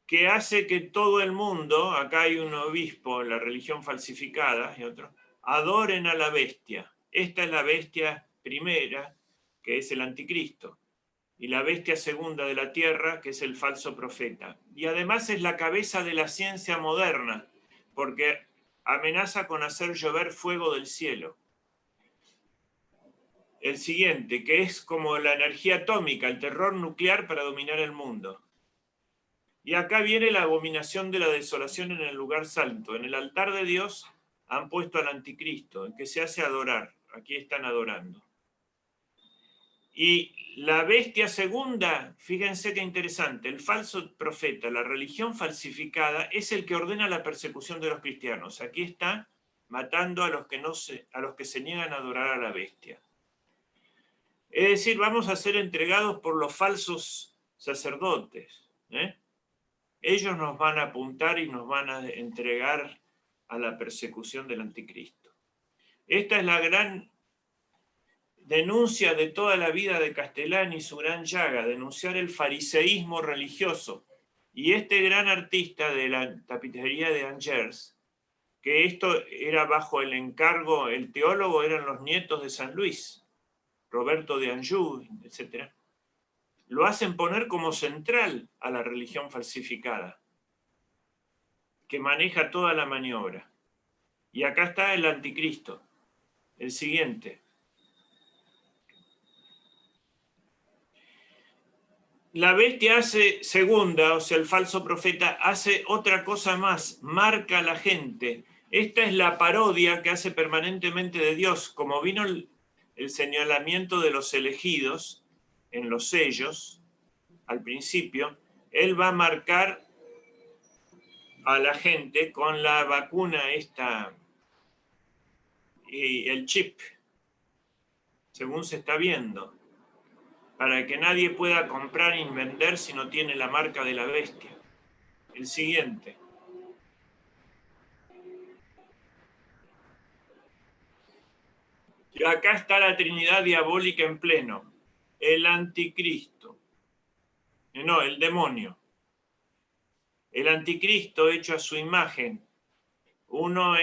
que hace que todo el mundo, acá hay un obispo, la religión falsificada y otro, adoren a la bestia. Esta es la bestia primera, que es el anticristo, y la bestia segunda de la tierra, que es el falso profeta. Y además es la cabeza de la ciencia moderna, porque amenaza con hacer llover fuego del cielo. El siguiente, que es como la energía atómica, el terror nuclear para dominar el mundo. Y acá viene la abominación de la desolación en el lugar santo. En el altar de Dios han puesto al anticristo, en que se hace adorar. Aquí están adorando. Y la bestia segunda, fíjense qué interesante, el falso profeta, la religión falsificada, es el que ordena la persecución de los cristianos. Aquí está matando a los que se niegan a adorar a la bestia. Es decir, vamos a ser entregados por los falsos sacerdotes, ¿eh? Ellos nos van a apuntar y nos van a entregar a la persecución del anticristo. Esta es la gran denuncia de toda la vida de Castellani y su gran llaga, denunciar el fariseísmo religioso. Y este gran artista de la tapicería de Angers, que esto era bajo el encargo, el teólogo eran los nietos de San Luis, Roberto de Anjou, etc., lo hacen poner como central a la religión falsificada, que maneja toda la maniobra. Y acá está el anticristo. El siguiente. La bestia hace segunda, o sea, el falso profeta hace otra cosa más, marca a la gente. Esta es la parodia que hace permanentemente de Dios. Como vino el señalamiento de los elegidos en los sellos, al principio, él va a marcar a la gente con la vacuna esta y el chip, según se está viendo, para que nadie pueda comprar y vender si no tiene la marca de la bestia. El siguiente. Y acá está la Trinidad diabólica en pleno. El anticristo. No, el demonio. El anticristo hecho a su imagen. Uno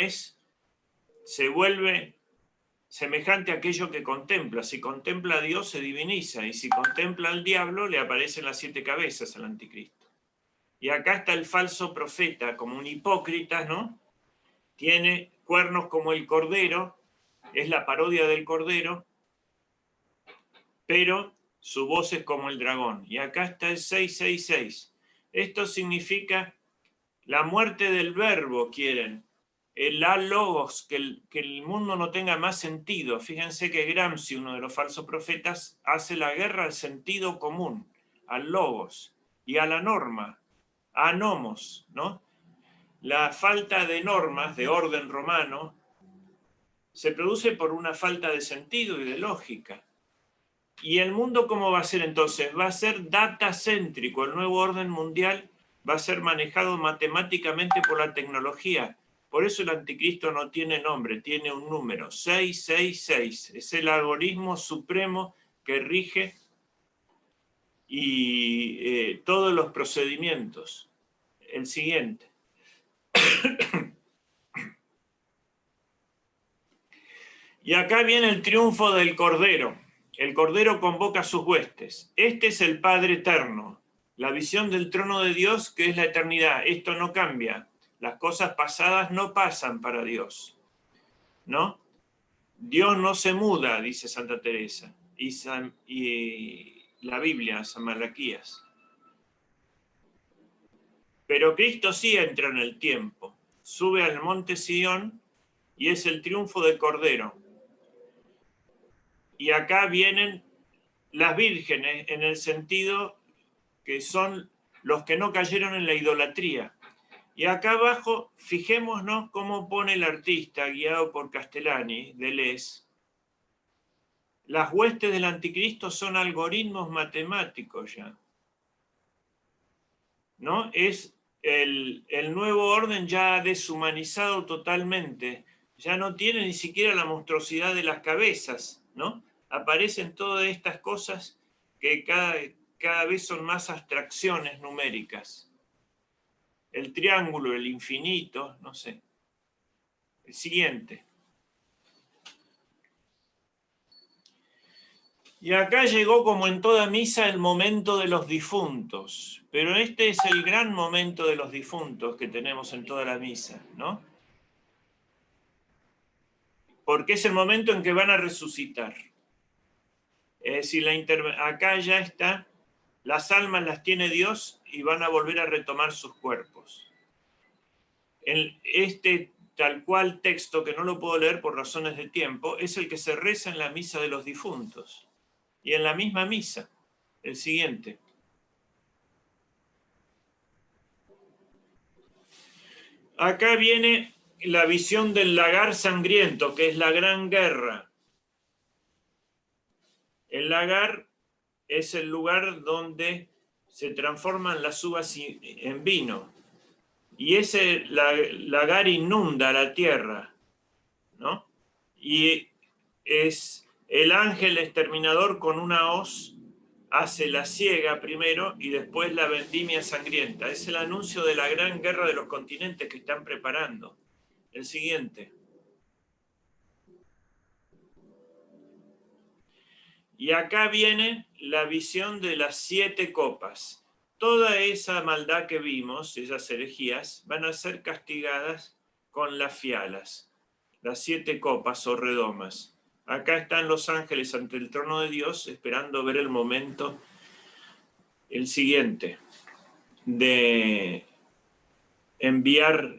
se vuelve semejante a aquello que contempla. Si contempla a Dios, se diviniza. Y si contempla al diablo, le aparecen las 7 cabezas al anticristo. Y acá está el falso profeta, como un hipócrita, ¿no? Tiene cuernos como el cordero, es la parodia del cordero, pero su voz es como el dragón. Y acá está el 666. Esto significa la muerte del verbo, quieren. El logos, que el mundo no tenga más sentido. Fíjense que Gramsci, uno de los falsos profetas, hace la guerra al sentido común, al logos y a la norma, a nomos, ¿no? La falta de normas, de orden romano, se produce por una falta de sentido y de lógica. ¿Y el mundo cómo va a ser entonces? Va a ser datacéntrico. El nuevo orden mundial va a ser manejado matemáticamente por la tecnología. Por eso el anticristo no tiene nombre, tiene un número, 666. Es el algoritmo supremo que rige y todos los procedimientos. El siguiente. Y acá viene el triunfo del Cordero. El Cordero convoca a sus huestes. Este es el Padre eterno, la visión del trono de Dios, que es la eternidad. Esto no cambia. Las cosas pasadas no pasan para Dios, ¿no? Dios no se muda, dice Santa Teresa, y la Biblia, San Malaquías. Pero Cristo sí entra en el tiempo. Sube al monte Sión y es el triunfo del Cordero. Y acá vienen las vírgenes en el sentido que son los que no cayeron en la idolatría. Y acá abajo, fijémonos cómo pone el artista, guiado por Castellani, Deleuze, las huestes del anticristo son algoritmos matemáticos ya, ¿no? Es el nuevo orden ya deshumanizado totalmente, ya no tiene ni siquiera la monstruosidad de las cabezas, ¿no? Aparecen todas estas cosas que cada vez son más abstracciones numéricas. El triángulo, el infinito, no sé. El siguiente. Y acá llegó, como en toda misa, el momento de los difuntos. Pero este es el gran momento de los difuntos que tenemos en toda la misa, ¿no? Porque es el momento en que van a resucitar. Es decir, acá ya está, las almas las tiene Dios y van a volver a retomar sus cuerpos. Este tal cual texto, que no lo puedo leer por razones de tiempo, es el que se reza en la misa de los difuntos. Y en la misma misa, el siguiente. Acá viene la visión del lagar sangriento, que es la gran guerra. El lagar es el lugar donde se transforman las uvas en vino. Y ese lagar inunda la tierra, ¿no? Y es el ángel exterminador con una hoz, hace la siega primero y después la vendimia sangrienta. Es el anuncio de la gran guerra de los continentes que están preparando. El siguiente. Y acá viene la visión de las 7 copas. Toda esa maldad que vimos, esas herejías, van a ser castigadas con las fialas, las 7 copas o redomas. Acá están los ángeles ante el trono de Dios esperando ver el momento, el siguiente, de enviar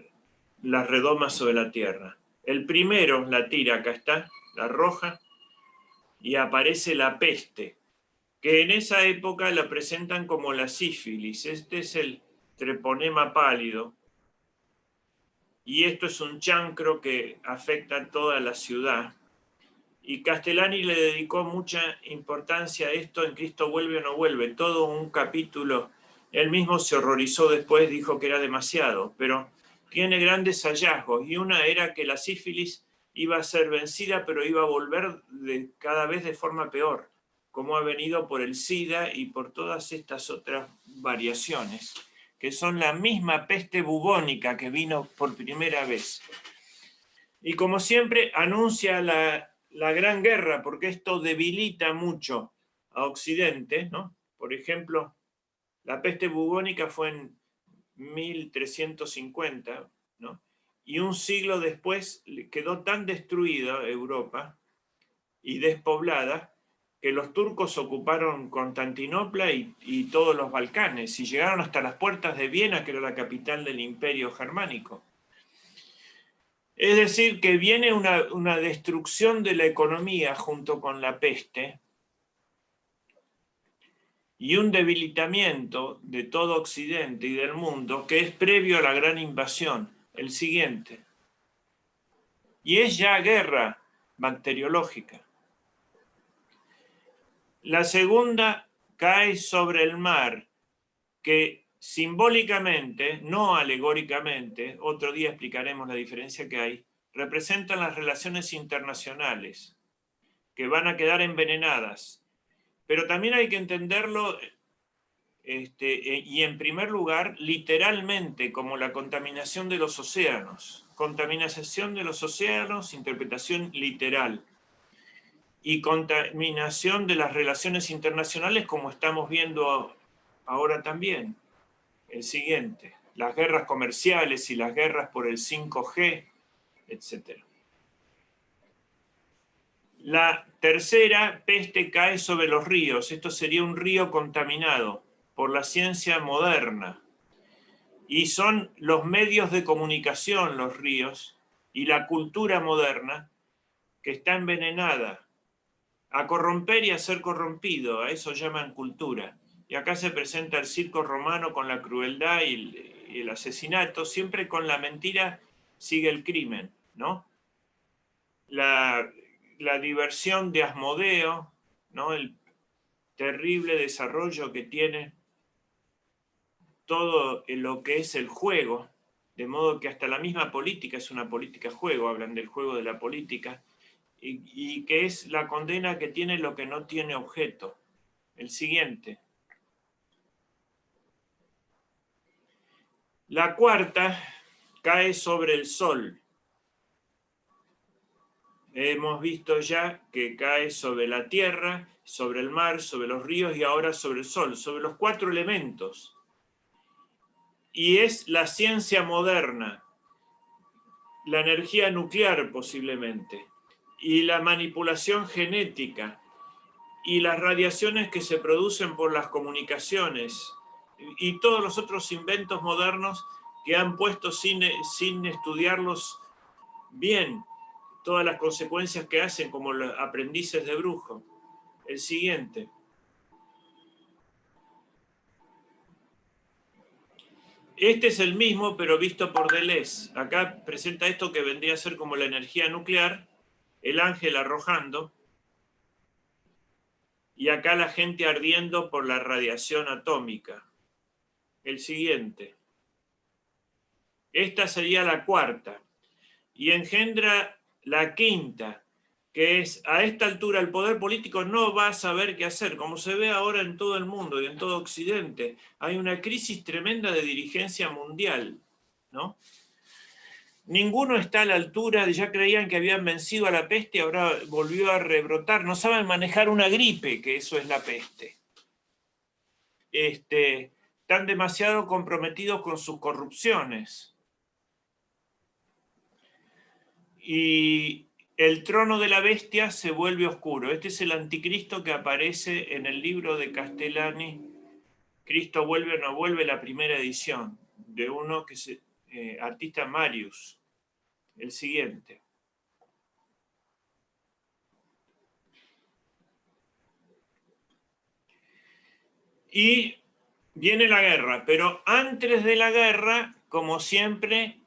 las redomas sobre la tierra. El primero, la tira, acá está, la roja, y aparece la peste, que en esa época la presentan como la sífilis. Este es el treponema pálido, y esto es un chancro que afecta a toda la ciudad. Y Castellani le dedicó mucha importancia a esto en Cristo vuelve o no vuelve, todo un capítulo. Él mismo se horrorizó después, dijo que era demasiado, pero tiene grandes hallazgos, y una era que la sífilis iba a ser vencida, pero iba a volver cada vez de forma peor, como ha venido por el SIDA y por todas estas otras variaciones, que son la misma peste bubónica que vino por primera vez. Y como siempre, anuncia la gran guerra, porque esto debilita mucho a Occidente, ¿no? Por ejemplo, la peste bubónica fue en 1350, ¿no? Y un siglo después quedó tan destruida Europa y despoblada que los turcos ocuparon Constantinopla y todos los Balcanes, y llegaron hasta las puertas de Viena, que era la capital del Imperio Germánico. Es decir, que viene una destrucción de la economía junto con la peste y un debilitamiento de todo Occidente y del mundo que es previo a la gran invasión, el siguiente. Y es ya guerra bacteriológica. La segunda cae sobre el mar, que simbólicamente, no alegóricamente, otro día explicaremos la diferencia que hay, representan las relaciones internacionales, que van a quedar envenenadas. Pero también hay que entenderlo, y en primer lugar, literalmente, como la contaminación de los océanos. Contaminación de los océanos, interpretación literal. Y contaminación de las relaciones internacionales, como estamos viendo ahora también. El siguiente, las guerras comerciales y las guerras por el 5G, etc. La tercera, peste cae sobre los ríos. Esto sería un río contaminado por la ciencia moderna. Y son los medios de comunicación, los ríos, y la cultura moderna, que está envenenada. A corromper y a ser corrompido, a eso llaman cultura. Y acá se presenta el circo romano con la crueldad y el asesinato, siempre con la mentira sigue el crimen, ¿no? la diversión de Asmodeo, ¿no? El terrible desarrollo que tiene todo lo que es el juego, de modo que hasta la misma política es una política juego, hablan del juego de la política, y que es la condena que tiene lo que no tiene objeto. El siguiente. La cuarta cae sobre el sol. Hemos visto ya que cae sobre la tierra, sobre el mar, sobre los ríos y ahora sobre el sol, sobre los 4 elementos. Y es la ciencia moderna, la energía nuclear posiblemente, y la manipulación genética, y las radiaciones que se producen por las comunicaciones, y todos los otros inventos modernos que han puesto sin estudiarlos bien, todas las consecuencias que hacen como los aprendices de brujo. El siguiente. Este es el mismo, pero visto por Deleuze. Acá presenta esto que vendría a ser como la energía nuclear, el ángel arrojando, y acá la gente ardiendo por la radiación atómica. El siguiente. Esta sería la cuarta. Y engendra la quinta, que es, a esta altura el poder político no va a saber qué hacer, como se ve ahora en todo el mundo y en todo Occidente. Hay una crisis tremenda de dirigencia mundial, ¿no? Ninguno está a la altura, ya creían que habían vencido a la peste y ahora volvió a rebrotar. No saben manejar una gripe, que eso es la peste. Están demasiado comprometidos con sus corrupciones. Y el trono de la bestia se vuelve oscuro. Este es el anticristo que aparece en el libro de Castellani, Cristo vuelve o no vuelve, la primera edición, de uno que se artista Marius. El siguiente. Y viene la guerra, pero antes de la guerra, como siempre,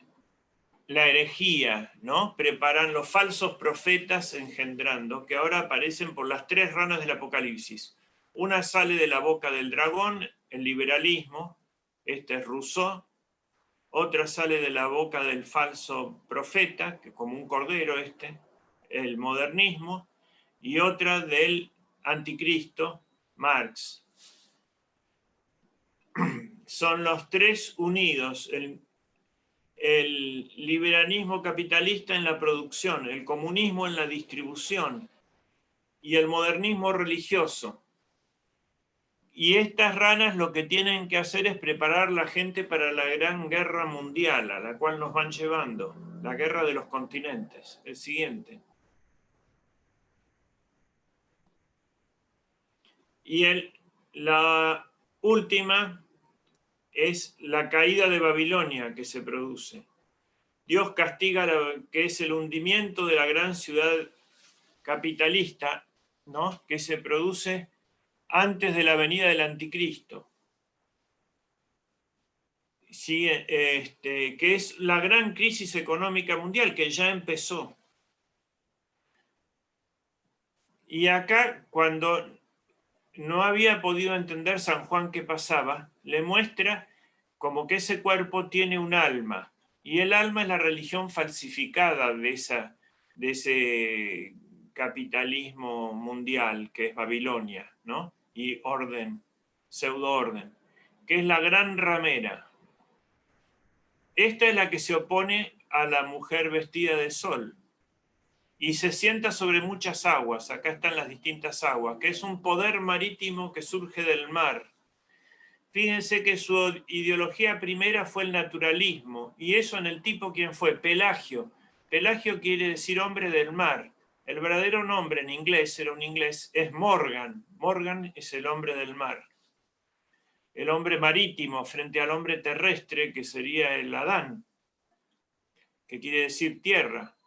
la herejía, ¿no? Preparan los falsos profetas engendrando, que ahora aparecen por las 3 ranas del Apocalipsis. Una sale de la boca del dragón, el liberalismo, este es Rousseau. Otra sale de la boca del falso profeta, que como un cordero el modernismo. Y otra del anticristo, Marx. Son los 3 unidos, el liberalismo capitalista en la producción, el comunismo en la distribución y el modernismo religioso. Y estas ranas lo que tienen que hacer es preparar la gente para la gran guerra mundial a la cual nos van llevando, la guerra de los continentes. El siguiente. Y la última es la caída de Babilonia que se produce. Dios castiga que es el hundimiento de la gran ciudad capitalista, ¿no? Que se produce antes de la venida del anticristo. Sí, que es la gran crisis económica mundial que ya empezó. Y acá, cuando no había podido entender San Juan qué pasaba, le muestra como que ese cuerpo tiene un alma, y el alma es la religión falsificada de ese capitalismo mundial que es Babilonia, ¿no? Y orden, pseudo orden, que es la gran ramera. Esta es la que se opone a la mujer vestida de sol y se sienta sobre muchas aguas. Acá están las distintas aguas, que es un poder marítimo que surge del mar. Fíjense que su ideología primera fue el naturalismo, y eso en el tipo, ¿quién fue? Pelagio. Pelagio quiere decir hombre del mar. El verdadero nombre en inglés, era un inglés, es Morgan. Morgan es el hombre del mar. El hombre marítimo frente al hombre terrestre, que sería el Adán, que quiere decir tierra.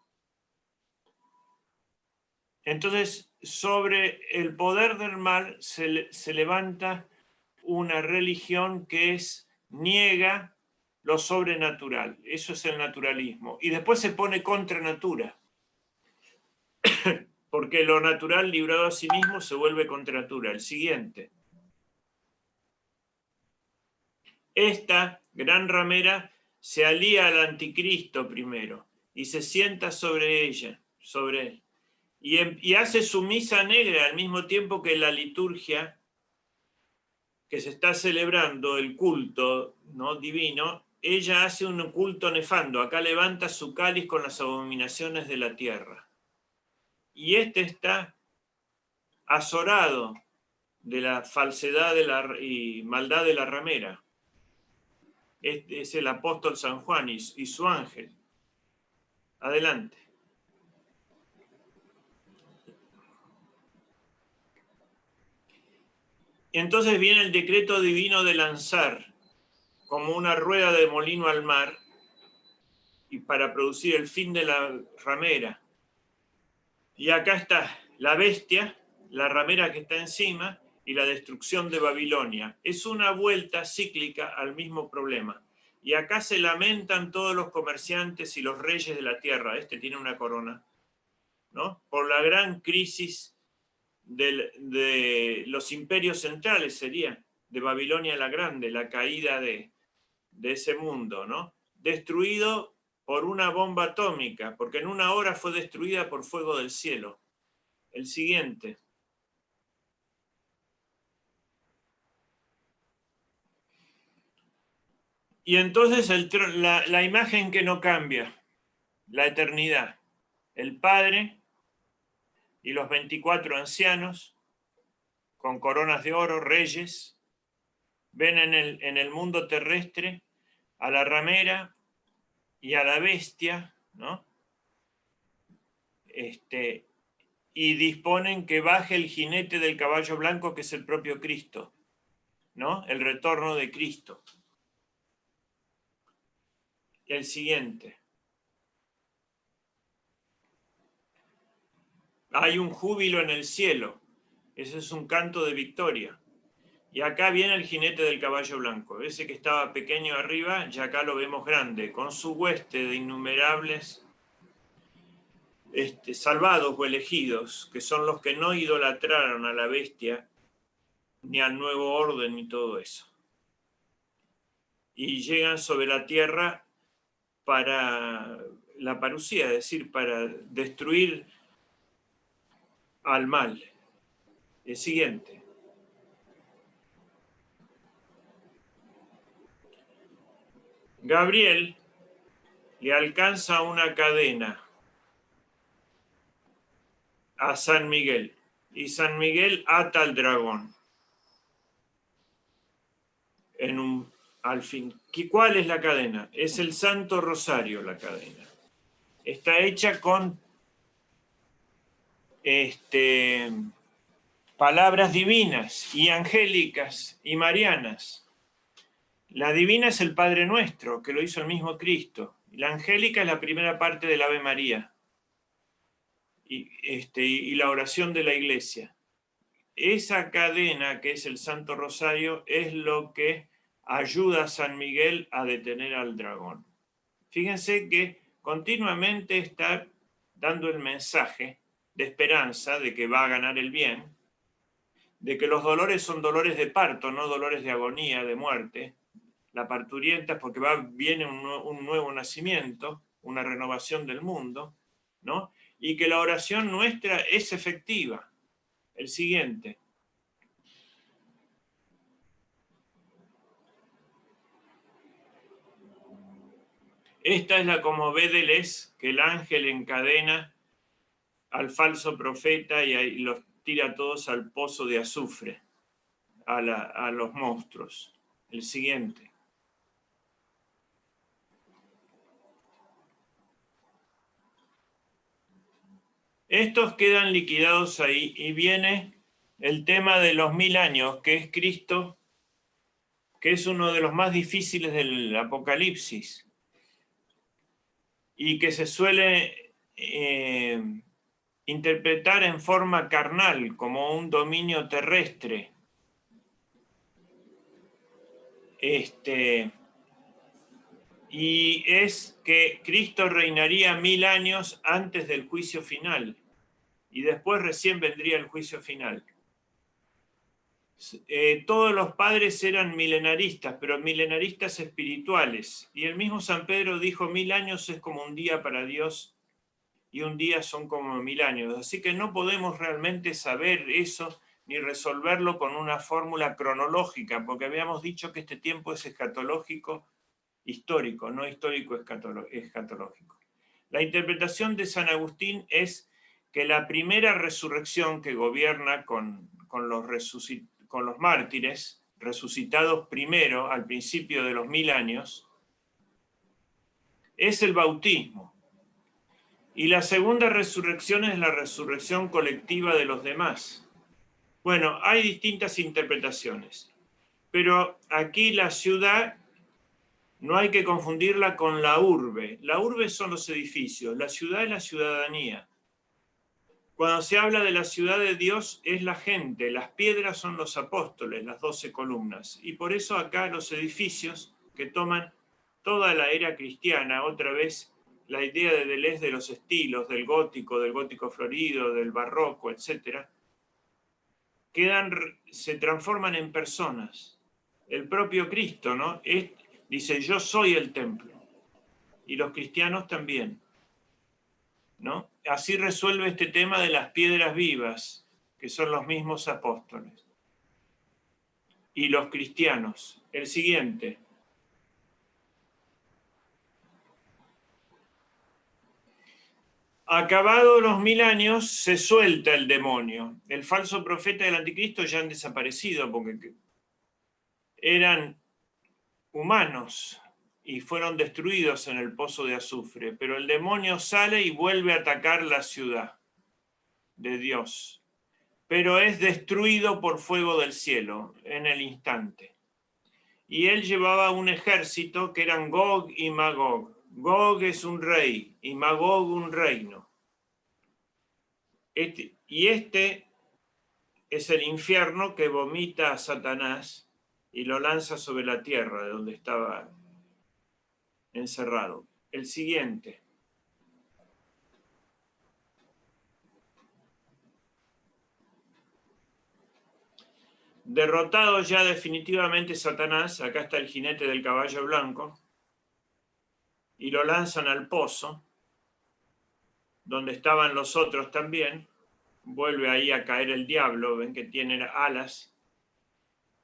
Entonces, sobre el poder del mar se levanta una religión que niega lo sobrenatural. Eso es el naturalismo. Y después se pone contra natura. porque lo natural librado a sí mismo se vuelve contra natura. El siguiente. Esta gran ramera se alía al anticristo primero y se sienta sobre ella, sobre él, y hace su misa negra al mismo tiempo que la liturgia que se está celebrando, el culto, ¿no?, divino. Ella hace un culto nefando. Acá levanta su cáliz con las abominaciones de la tierra. Y este está azorado de la falsedad y maldad de la ramera. Este es el apóstol San Juan y su ángel. Adelante. Entonces viene el decreto divino de lanzar como una rueda de molino al mar, y para producir el fin de la ramera. Y acá está la bestia, la ramera que está encima, y la destrucción de Babilonia. Es una vuelta cíclica al mismo problema. Y acá se lamentan todos los comerciantes y los reyes de la tierra. Este tiene una corona, ¿no?, por la gran crisis de los imperios centrales, sería, de Babilonia la Grande, la caída de ese mundo, ¿no? Destruido por una bomba atómica, porque en una hora fue destruida por fuego del cielo. El siguiente. Y entonces la imagen que no cambia, la eternidad, el Padre y los 24 ancianos con coronas de oro, reyes, ven en el mundo terrestre a la ramera y a la bestia, ¿no? Y disponen que baje el jinete del caballo blanco, que es el propio Cristo, ¿no? El retorno de Cristo. El siguiente. Hay un júbilo en el cielo. Ese es un canto de victoria. Y acá viene el jinete del caballo blanco. Ese que estaba pequeño arriba, ya acá lo vemos grande, con su hueste de innumerables salvados o elegidos, que son los que no idolatraron a la bestia, ni al nuevo orden, ni todo eso. Y llegan sobre la tierra para la parucía, es decir, para destruir al mal. El siguiente. Gabriel le alcanza una cadena a San Miguel, y San Miguel ata al dragón. Al fin. ¿Cuál es la cadena? Es el Santo Rosario la cadena. Está hecha con palabras divinas y angélicas y marianas. La divina es el Padre Nuestro, que lo hizo el mismo Cristo. La angélica es la primera parte del Ave María y la oración de la Iglesia. Esa cadena, que es el Santo Rosario, es lo que ayuda a San Miguel a detener al dragón. Fíjense que continuamente está dando el mensaje de esperanza de que va a ganar el bien, de que los dolores son dolores de parto, no dolores de agonía, de muerte. La parturienta es porque viene un nuevo nacimiento, una renovación del mundo, ¿no? Y que la oración nuestra es efectiva. El siguiente. Esta es la Comovédeles, que el ángel encadena al falso profeta y los tira todos al pozo de azufre, a los monstruos. El siguiente. Estos quedan liquidados ahí, y viene el tema de los 1000 años, que es Cristo, que es uno de los más difíciles del Apocalipsis, y que se suele interpretar en forma carnal, como un dominio terrestre. Y es que Cristo reinaría 1000 años antes del juicio final. y después recién vendría el juicio final. Todos los padres eran milenaristas, pero milenaristas espirituales. Y el mismo San Pedro dijo, 1000 años es como un día para Dios y un día son como 1000 años. Así que no podemos realmente saber eso ni resolverlo con una fórmula cronológica, porque habíamos dicho que este tiempo es escatológico histórico, no histórico escatológico. La interpretación de San Agustín es que la primera resurrección que gobierna con los mártires, resucitados primero al principio de los 1000 años, es el bautismo. Y la segunda resurrección es la resurrección colectiva de los demás. Bueno, hay distintas interpretaciones, pero aquí la ciudad no hay que confundirla con la urbe. La urbe son los edificios, la ciudad es la ciudadanía. Cuando se habla de la ciudad de Dios es la gente, las piedras son los apóstoles, las 12 columnas. Y por eso acá los edificios que toman toda la era cristiana, otra vez la idea de Deleuze de los estilos, del gótico florido, del barroco, etc., se transforman en personas. El propio Cristo, ¿no? Dice, yo soy el templo. Y los cristianos también, ¿no? Así resuelve este tema de las piedras vivas, que son los mismos apóstoles. Y los cristianos. El siguiente. Acabados los 1000 años, se suelta el demonio. El falso profeta y el anticristo ya han desaparecido porque eran humanos y fueron destruidos en el pozo de azufre. Pero el demonio sale y vuelve a atacar la ciudad de Dios. Pero es destruido por fuego del cielo en el instante. Y él llevaba un ejército que eran Gog y Magog. Gog es un rey y Magog un reino. Este es el infierno que vomita a Satanás y lo lanza sobre la tierra de donde estaba encerrado. El siguiente. Derrotado ya definitivamente Satanás, acá está el jinete del caballo blanco, y lo lanzan al pozo, donde estaban los otros también. Vuelve ahí a caer el diablo, ven que tiene alas.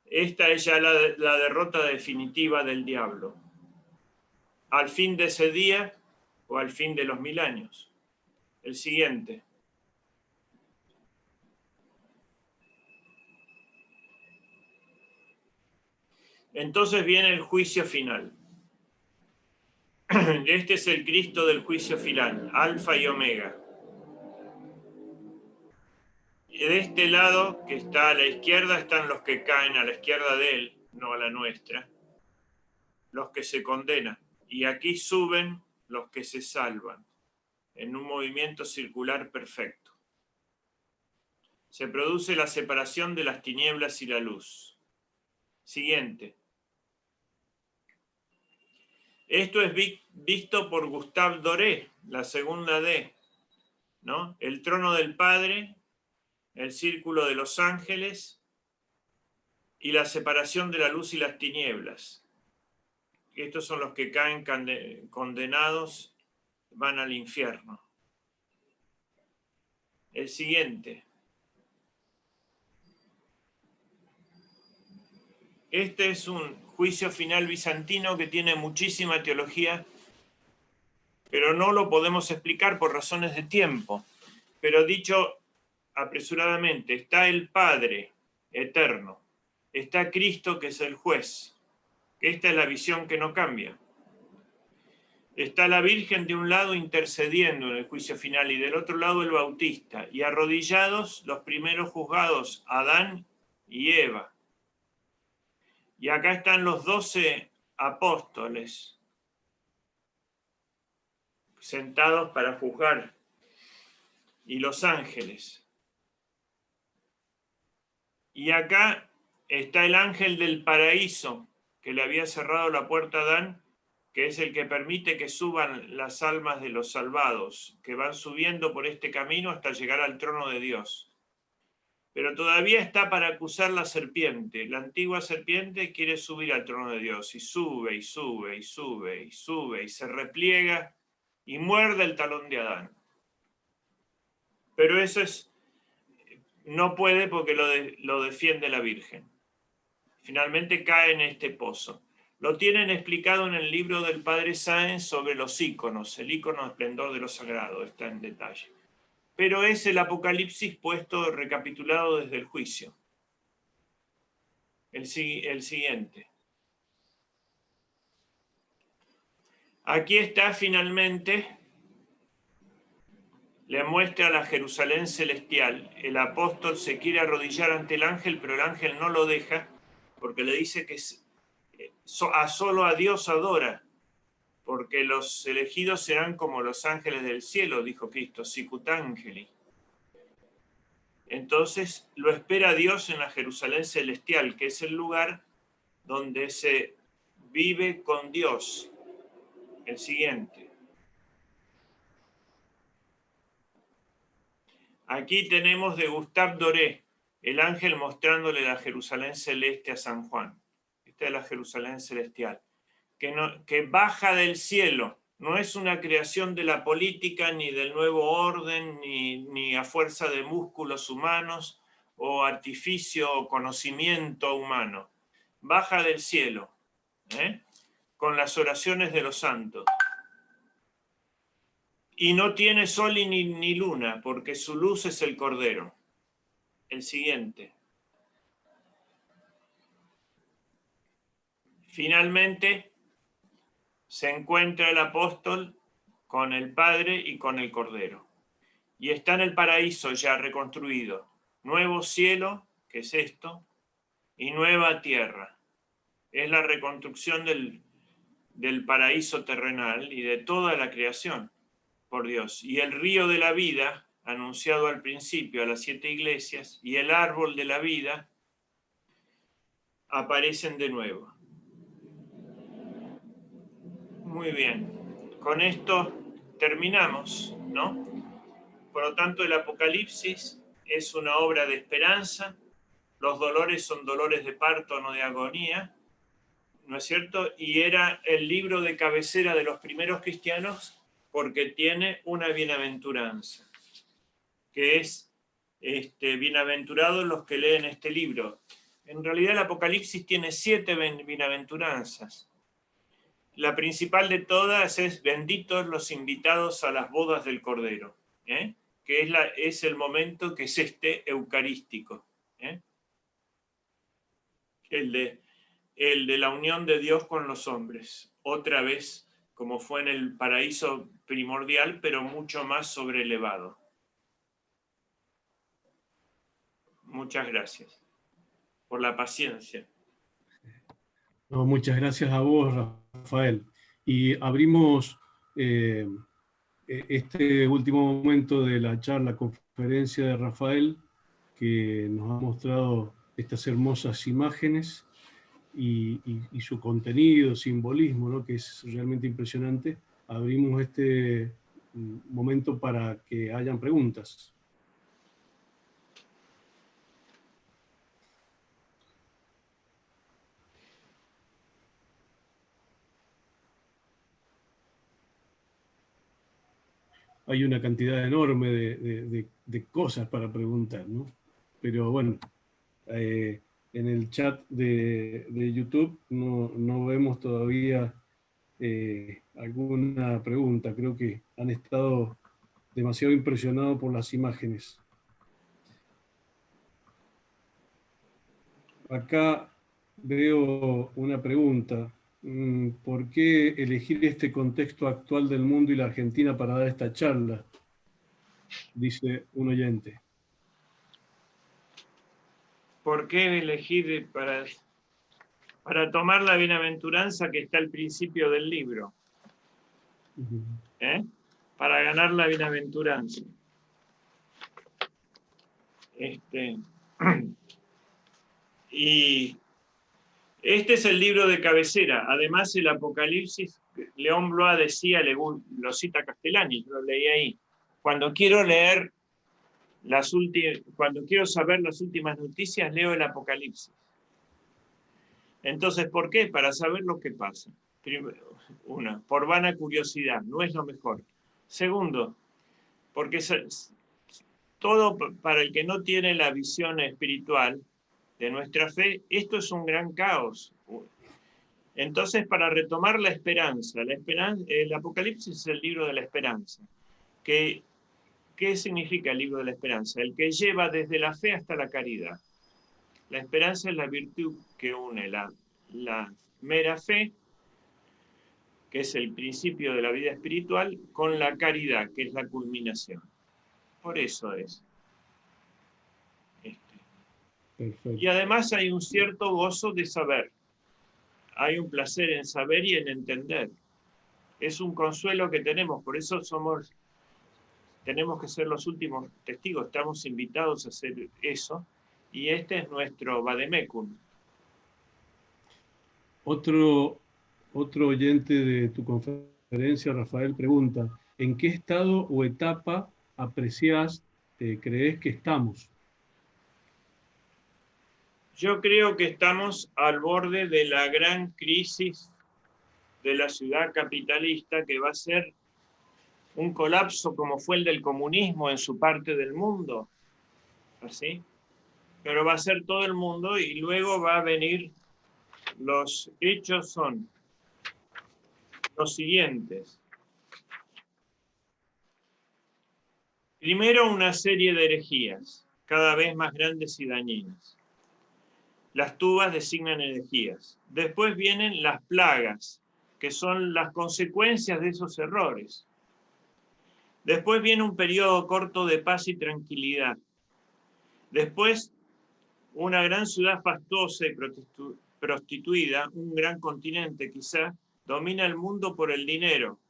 Esta es ya la derrota definitiva del diablo. Al fin de ese día o al fin de los 1000 años. El siguiente. Entonces viene el juicio final. Este es el Cristo del juicio final, Alfa y Omega. Y de este lado, que está a la izquierda, están los que caen a la izquierda de él, no a la nuestra, los que se condenan. Y aquí suben los que se salvan, en un movimiento circular perfecto. Se produce la separación de las tinieblas y la luz. Siguiente. Esto es visto por Gustave Doré, la segunda D, ¿no? El trono del Padre, el círculo de los ángeles y la separación de la luz y las tinieblas. Estos son los que caen condenados, van al infierno. El siguiente. Este es un juicio final bizantino que tiene muchísima teología, pero no lo podemos explicar por razones de tiempo. Pero dicho apresuradamente, está el Padre eterno, está Cristo que es el juez. Esta es la visión que no cambia. Está la Virgen de un lado intercediendo en el juicio final y del otro lado el Bautista, y arrodillados los primeros juzgados, Adán y Eva. Y acá están los 12 apóstoles sentados para juzgar, y los ángeles. Y acá está el ángel del paraíso que le había cerrado la puerta a Adán que es el que permite que suban las almas de los salvados, que van subiendo por este camino hasta llegar al trono de Dios. Pero todavía está para acusar la serpiente. La antigua serpiente quiere subir al trono de Dios, y sube, y sube, y sube, y sube, y se repliega, y muerde el talón de Adán. Pero eso no puede porque lo defiende la Virgen. Finalmente cae en este pozo. Lo tienen explicado en el libro del Padre Sáenz sobre los íconos. El ícono esplendor de lo sagrado está en detalle. Pero es el Apocalipsis puesto, recapitulado desde el juicio. El siguiente. Aquí está finalmente, le muestra la Jerusalén celestial. El apóstol se quiere arrodillar ante el ángel, pero el ángel no lo deja, porque le dice que solo a Dios adora, porque los elegidos serán como los ángeles del cielo, dijo Cristo, sicut angeli. Entonces lo espera Dios en la Jerusalén celestial, que es el lugar donde se vive con Dios. El siguiente. Aquí tenemos de Gustave Doré, el ángel mostrándole la Jerusalén celeste a San Juan. Esta es la Jerusalén celestial, que baja del cielo. No es una creación de la política, ni del nuevo orden, ni a fuerza de músculos humanos o artificio o conocimiento humano. Baja del cielo, con las oraciones de los santos. Y no tiene sol ni luna, porque su luz es el Cordero. El siguiente. Finalmente, se encuentra el apóstol con el Padre y con el Cordero. Y está en el paraíso ya reconstruido. Nuevo cielo, que es esto, y nueva tierra. Es la reconstrucción del paraíso terrenal y de toda la creación por Dios. Y el río de la vida, anunciado al principio a las 7 iglesias, y el árbol de la vida aparecen de nuevo. Muy bien, con esto terminamos, ¿no? Por lo tanto, el Apocalipsis es una obra de esperanza. Los dolores son dolores de parto, no de agonía, ¿no es cierto? Y era el libro de cabecera de los primeros cristianos porque tiene una bienaventuranza, que es bienaventurados los que leen este libro. En realidad el Apocalipsis tiene 7 bienaventuranzas. La principal de todas es benditos los invitados a las bodas del Cordero, que es el momento que es eucarístico, el de la unión de Dios con los hombres, otra vez como fue en el paraíso primordial, pero mucho más sobrelevado. Muchas gracias por la paciencia. No, muchas gracias a vos, Rafael. Y abrimos este último momento de la charla, conferencia de Rafael, que nos ha mostrado estas hermosas imágenes y su contenido, simbolismo, ¿no? Que es realmente impresionante. Abrimos este momento para que hayan preguntas. Hay una cantidad enorme de cosas para preguntar, ¿no? Pero bueno, en el chat de YouTube no vemos todavía alguna pregunta. Creo que han estado demasiado impresionados por las imágenes. Acá veo una pregunta. ¿Por qué elegir este contexto actual del mundo y la Argentina para dar esta charla? Dice un oyente. ¿Por qué elegir para tomar la bienaventuranza que está al principio del libro? Para ganar la bienaventuranza. Y este es el libro de cabecera. Además, el Apocalipsis León Blois decía, lo cita Castellani, lo leí ahí, cuando quiero leer cuando quiero saber las últimas noticias, leo el Apocalipsis. Entonces, ¿por qué? Para saber lo que pasa. Primero, por vana curiosidad, no es lo mejor. Segundo, porque todo para el que no tiene la visión espiritual de nuestra fe, esto es un gran caos. Entonces, para retomar la esperanza, el Apocalipsis es el libro de la esperanza. ¿Qué significa el libro de la esperanza? El que lleva desde la fe hasta la caridad. La esperanza es la virtud que une la mera fe, que es el principio de la vida espiritual, con la caridad, que es la culminación. Por eso es. Perfecto. Y además hay un cierto gozo de saber. Hay un placer en saber y en entender. Es un consuelo que tenemos, por eso tenemos que ser los últimos testigos, estamos invitados a hacer eso, y este es nuestro vademecum. Otro oyente de tu conferencia, Rafael, pregunta, ¿en qué estado o etapa apreciás, crees que estamos? Yo creo que estamos al borde de la gran crisis de la ciudad capitalista, que va a ser un colapso como fue el del comunismo en su parte del mundo, ¿así? Pero va a ser todo el mundo y luego va a venir, los hechos son los siguientes. Primero, una serie de herejías, cada vez más grandes y dañinas. Las tubas designan herejías. Después vienen las plagas, que son las consecuencias de esos errores. Después viene un periodo corto de paz y tranquilidad. Después, una gran ciudad fastuosa y prostituida, un gran continente quizá, domina el mundo por el dinero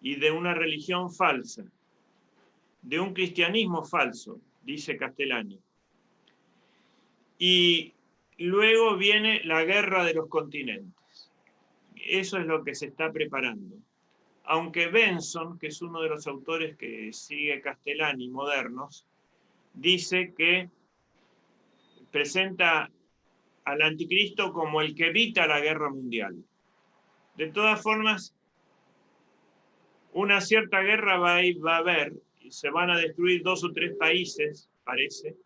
y de una religión falsa, de un cristianismo falso, dice Castellani. Y luego viene la guerra de los continentes. Eso es lo que se está preparando. Aunque Benson, que es uno de los autores que sigue Castellani, modernos, dice que presenta al anticristo como el que evita la guerra mundial. De todas formas, una cierta guerra va a haber, y se van a destruir 2 o 3 países, parece,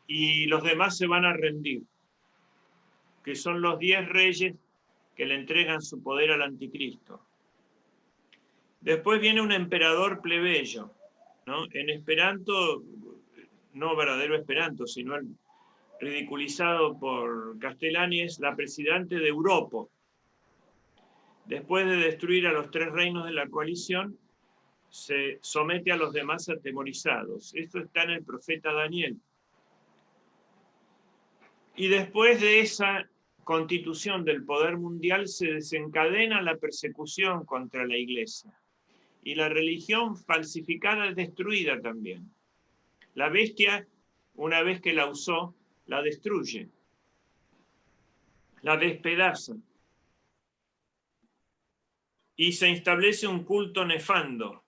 y los demás se van a rendir, que son los 10 reyes que le entregan su poder al anticristo. Después viene un emperador plebeyo, ¿no? En esperanto, no verdadero esperanto, sino el ridiculizado por Castellani, es la presidente de Europa. Después de destruir a los 3 reinos de la coalición, se somete a los demás atemorizados. Esto está en el profeta Daniel. Y después de esa constitución del poder mundial se desencadena la persecución contra la iglesia. Y la religión falsificada es destruida también. La bestia, una vez que la usó, la destruye, la despedaza. Y se establece un culto nefando.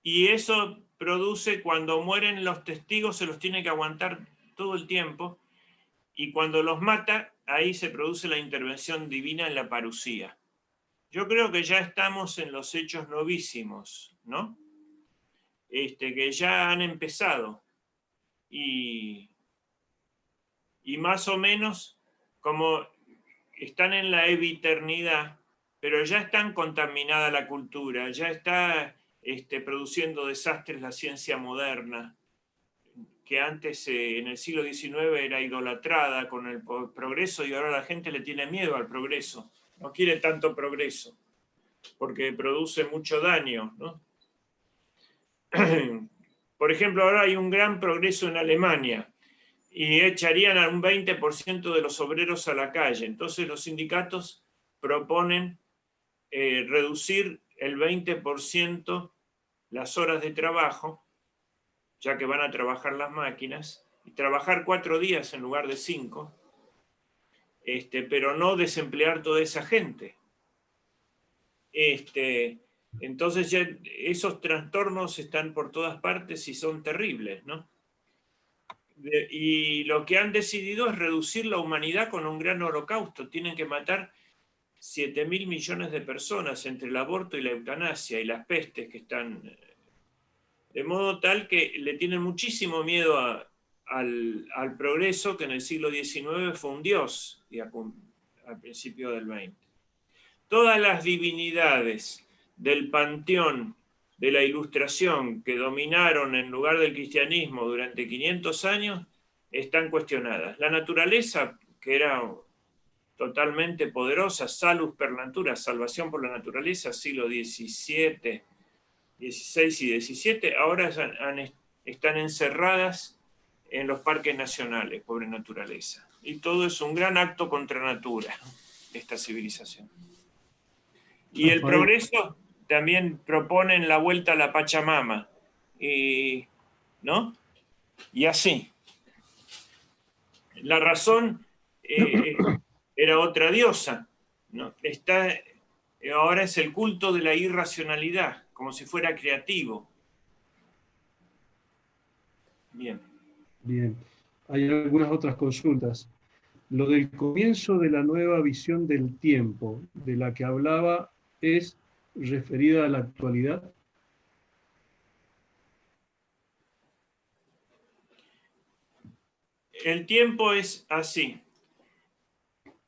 Y eso produce, cuando mueren los testigos, se los tiene que aguantar todo el tiempo. Y cuando los mata, ahí se produce la intervención divina en la parusía. Yo creo que ya estamos en los hechos novísimos, ¿no? Que ya han empezado. Y más o menos como están en la eviternidad, pero ya están contaminada la cultura, ya está produciendo desastres la ciencia moderna, que antes en el siglo XIX era idolatrada con el progreso y ahora la gente le tiene miedo al progreso, no quiere tanto progreso, porque produce mucho daño, ¿no? Por ejemplo, ahora hay un gran progreso en Alemania y echarían a un 20% de los obreros a la calle. Entonces los sindicatos proponen reducir el 20% las horas de trabajo, ya que van a trabajar las máquinas, y trabajar 4 días en lugar de 5, pero no desemplear toda esa gente. Entonces ya esos trastornos están por todas partes y son terribles, ¿no? Y lo que han decidido es reducir la humanidad con un gran holocausto. Tienen que matar 7.000 millones de personas entre el aborto y la eutanasia y las pestes que están... De modo tal que le tienen muchísimo miedo al progreso, que en el siglo XIX fue un dios, y al principio del XX. Todas las divinidades del panteón de la Ilustración que dominaron en lugar del cristianismo durante 500 años están cuestionadas. La naturaleza, que era totalmente poderosa, salus per natura, salvación por la naturaleza, siglo XVII, XVI y XVII, ahora están encerradas en los parques nacionales, pobre naturaleza. Y todo es un gran acto contra natura, esta civilización. Y el progreso también proponen la vuelta a la Pachamama, ¿no? Y así. La razón era otra diosa, ¿no? Ahora es el culto de la irracionalidad, como si fuera creativo. Bien. Bien. Hay algunas otras consultas. Lo del comienzo de la nueva visión del tiempo, de la que hablaba, ¿es referida a la actualidad? El tiempo es así.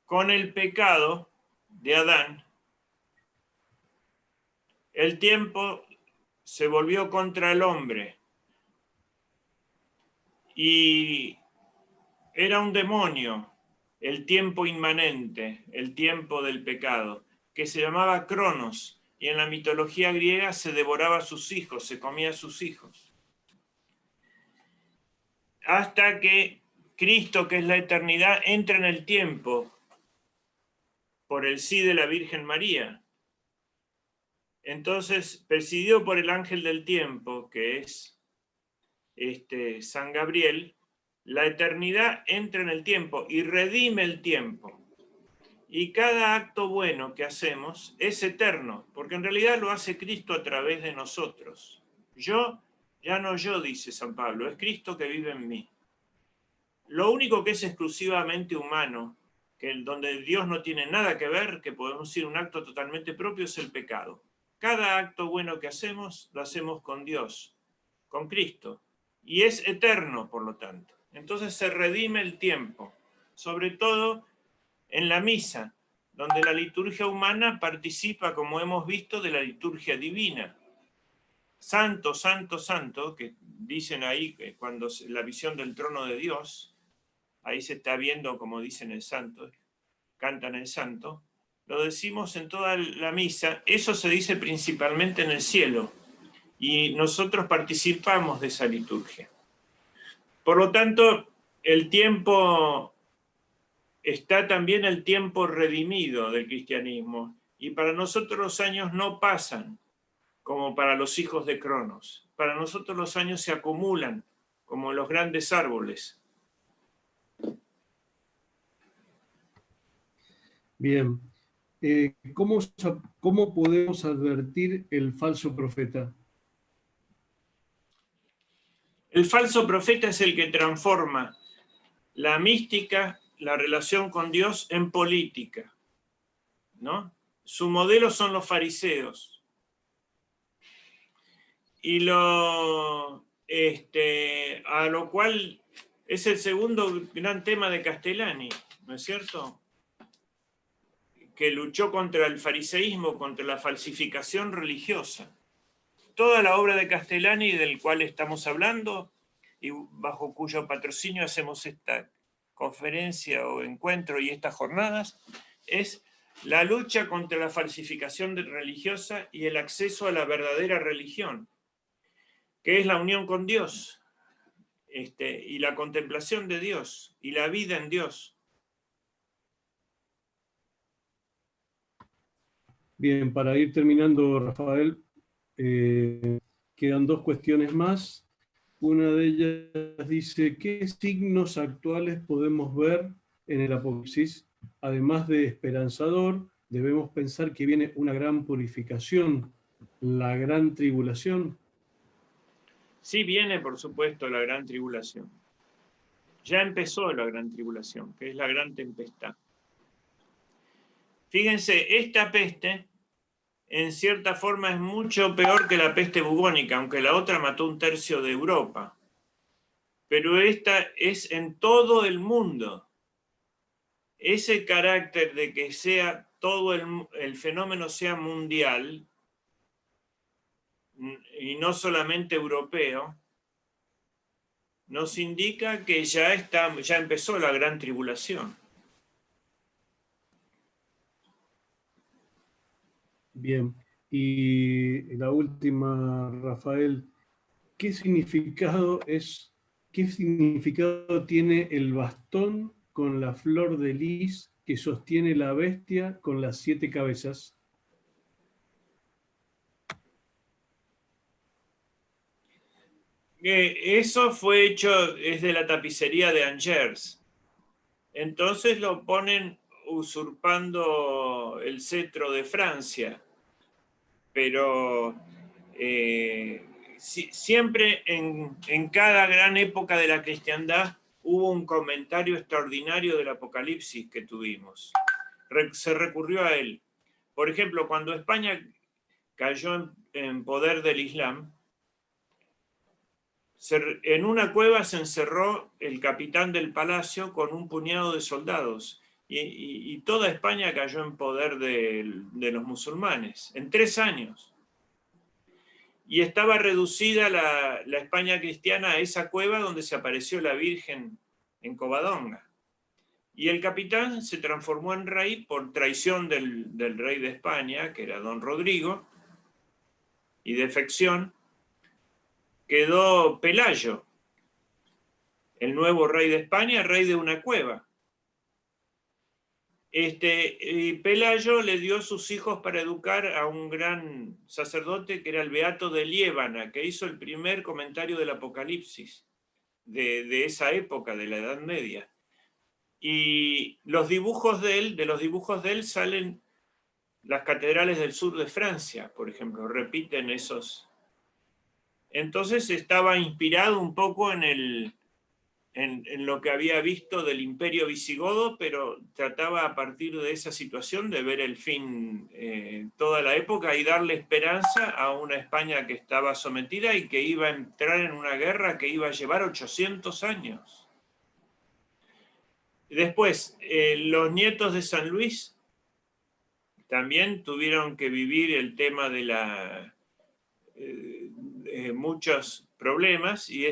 Con el pecado de Adán, el tiempo se volvió contra el hombre y era un demonio, el tiempo inmanente, el tiempo del pecado, que se llamaba Cronos, y en la mitología griega se devoraba a sus hijos, se comía a sus hijos. Hasta que Cristo, que es la eternidad, entra en el tiempo por el sí de la Virgen María. Entonces, presidido por el ángel del tiempo, que es San Gabriel, la eternidad entra en el tiempo y redime el tiempo. Y cada acto bueno que hacemos es eterno, porque en realidad lo hace Cristo a través de nosotros. Yo, ya no yo, dice San Pablo, es Cristo que vive en mí. Lo único que es exclusivamente humano, donde Dios no tiene nada que ver, que podemos decir un acto totalmente propio, es el pecado. Cada acto bueno que hacemos, lo hacemos con Dios, con Cristo, y es eterno, por lo tanto. Entonces se redime el tiempo, sobre todo en la misa, donde la liturgia humana participa, como hemos visto, de la liturgia divina. Santo, santo, santo, que dicen ahí cuando la visión del trono de Dios, ahí se está viendo, como dicen el santo, cantan el santo, lo decimos en toda la misa, eso se dice principalmente en el cielo, y nosotros participamos de esa liturgia. Por lo tanto, el tiempo, está también el tiempo redimido del cristianismo, y para nosotros los años no pasan como para los hijos de Cronos. Para nosotros los años se acumulan como los grandes árboles. Bien. ¿Cómo podemos advertir el falso profeta? El falso profeta es el que transforma la mística, la relación con Dios, en política, ¿no? Su modelo son los fariseos. Y a lo cual es el segundo gran tema de Castellani, ¿no es cierto? Que luchó contra el fariseísmo, contra la falsificación religiosa. Toda la obra de Castellani, del cual estamos hablando, y bajo cuyo patrocinio hacemos esta conferencia o encuentro y estas jornadas, es la lucha contra la falsificación religiosa y el acceso a la verdadera religión, que es la unión con Dios, y la contemplación de Dios, y la vida en Dios. Bien, para ir terminando, Rafael, quedan dos cuestiones más. Una de ellas dice, ¿qué signos actuales podemos ver en el Apocalipsis, además de esperanzador, debemos pensar que viene una gran purificación, la gran tribulación. Sí viene, por supuesto, la gran tribulación. Ya empezó la gran tribulación, que es la gran tempestad. Fíjense, esta peste, en cierta forma, es mucho peor que la peste bubónica, aunque la otra mató 1/3 de Europa. Pero esta es en todo el mundo. Ese carácter de que sea todo el fenómeno sea mundial y no solamente europeo, nos indica que ya empezó la gran tribulación. Bien, y la última, Rafael, ¿qué significado tiene el bastón con la flor de lis que sostiene la bestia con las 7 cabezas? Eso fue hecho, es de la tapicería de Angers. Entonces lo ponen usurpando el cetro de Francia. Pero siempre en cada gran época de la cristiandad hubo un comentario extraordinario del Apocalipsis que tuvimos. Se recurrió a él. Por ejemplo, cuando España cayó en poder del Islam, en una cueva se encerró el capitán del palacio con un puñado de soldados y toda España cayó en poder de los musulmanes en 3 años. Y estaba reducida la España cristiana a esa cueva donde se apareció la Virgen en Covadonga. Y el capitán se transformó en rey por traición del rey de España, que era don Rodrigo, y defección. Quedó Pelayo, el nuevo rey de España, rey de una cueva. Y Pelayo le dio sus hijos para educar a un gran sacerdote que era el Beato de Liébana, que hizo el primer comentario del Apocalipsis de esa época, de la Edad Media. Y los dibujos de él salen las catedrales del sur de Francia, por ejemplo, repiten esos. Entonces estaba inspirado un poco en lo que había visto del Imperio Visigodo, pero trataba a partir de esa situación de ver el fin, toda la época, y darle esperanza a una España que estaba sometida y que iba a entrar en una guerra que iba a llevar 800 años. Después, los nietos de San Luis también tuvieron que vivir el tema de muchos problemas y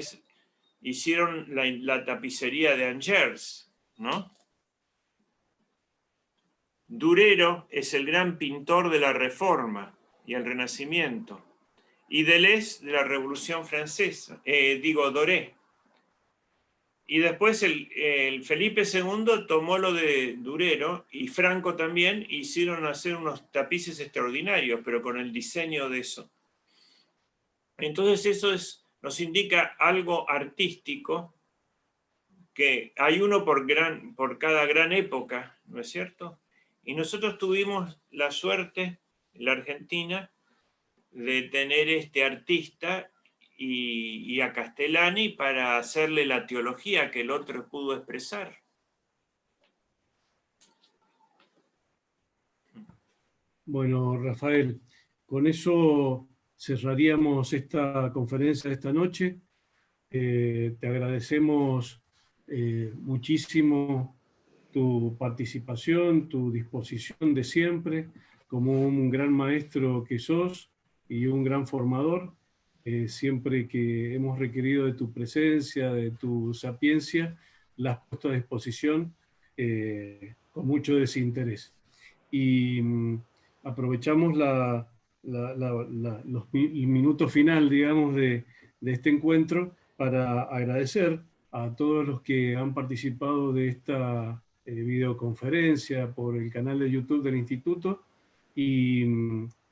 hicieron la tapicería de Angers, ¿no? Durero es el gran pintor de la Reforma y el Renacimiento, y Deleuze de la Revolución Francesa, Doré. Y después el Felipe II tomó lo de Durero, y Franco también, hicieron hacer unos tapices extraordinarios, pero con el diseño de eso. Entonces eso nos indica algo artístico, que hay uno por cada gran época, ¿no es cierto? Y nosotros tuvimos la suerte, en la Argentina, de tener este artista y a Castellani para hacerle la teología que el otro pudo expresar. Bueno, Rafael, con eso cerraríamos esta conferencia de esta noche. Te agradecemos muchísimo tu participación, tu disposición de siempre, como un gran maestro que sos y un gran formador. Siempre que hemos requerido de tu presencia, de tu sapiencia, la has puesto a disposición con mucho desinterés. Y aprovechamos el minuto final, digamos, de este encuentro para agradecer a todos los que han participado de esta videoconferencia por el canal de YouTube del Instituto y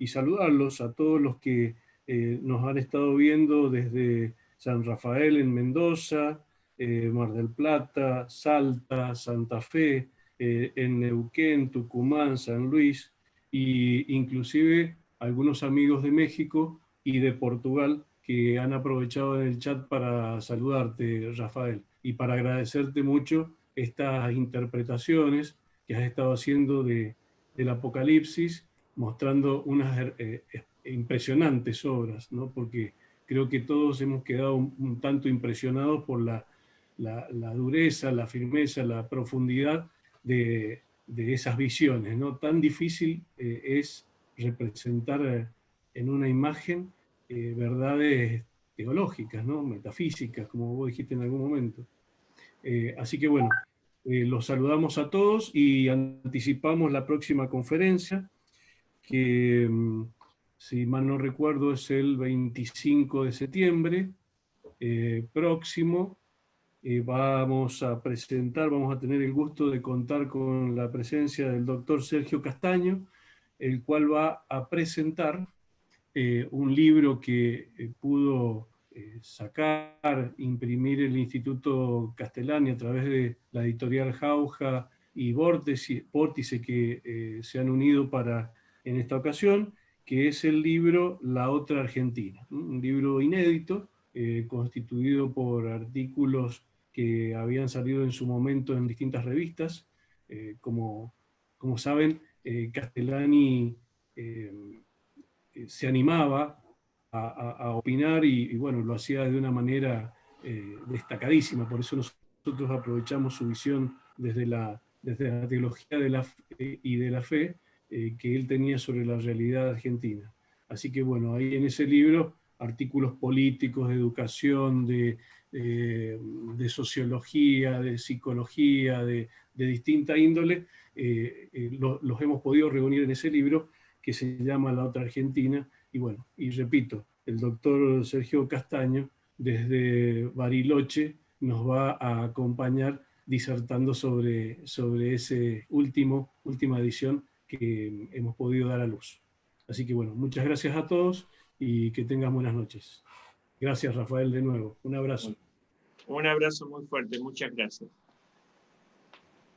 saludarlos a todos los que nos han estado viendo desde San Rafael en Mendoza, Mar del Plata, Salta, Santa Fe, en Neuquén, Tucumán, San Luis, y inclusive algunos amigos de México y de Portugal que han aprovechado en el chat para saludarte, Rafael, y para agradecerte mucho estas interpretaciones que has estado haciendo del Apocalipsis, mostrando unas impresionantes obras, ¿no? Porque creo que todos hemos quedado un tanto impresionados por la dureza, la firmeza, la profundidad de esas visiones, ¿no? Tan difícil es representar en una imagen verdades teológicas, ¿no? Metafísicas, como vos dijiste en algún momento. Así que bueno, los saludamos a todos y anticipamos la próxima conferencia, que si mal no recuerdo es el 25 de septiembre próximo. Vamos a presentar, vamos a tener el gusto de contar con la presencia del doctor Sergio Castaño, el cual va a presentar un libro que pudo sacar, imprimir el Instituto Castellani a través de la editorial Jauja y Vórtice que se han unido en esta ocasión, que es el libro La Otra Argentina, ¿no? Un libro inédito, constituido por artículos que habían salido en su momento en distintas revistas. Como saben, Castellani se animaba a opinar y, bueno, lo hacía de una manera destacadísima. Por eso nosotros aprovechamos su visión desde la teología de la fe y de la fe que él tenía sobre la realidad argentina. Así que bueno, ahí en ese libro, artículos políticos, de educación, de sociología, de psicología, de distinta índole, los hemos podido reunir en ese libro que se llama La Otra Argentina. Y bueno, y repito, el doctor Sergio Castaño desde Bariloche nos va a acompañar disertando sobre ese última edición que hemos podido dar a luz. Así que bueno, muchas gracias a todos y que tengan buenas noches. Gracias, Rafael, de nuevo. Un abrazo. Un abrazo muy fuerte. Muchas gracias.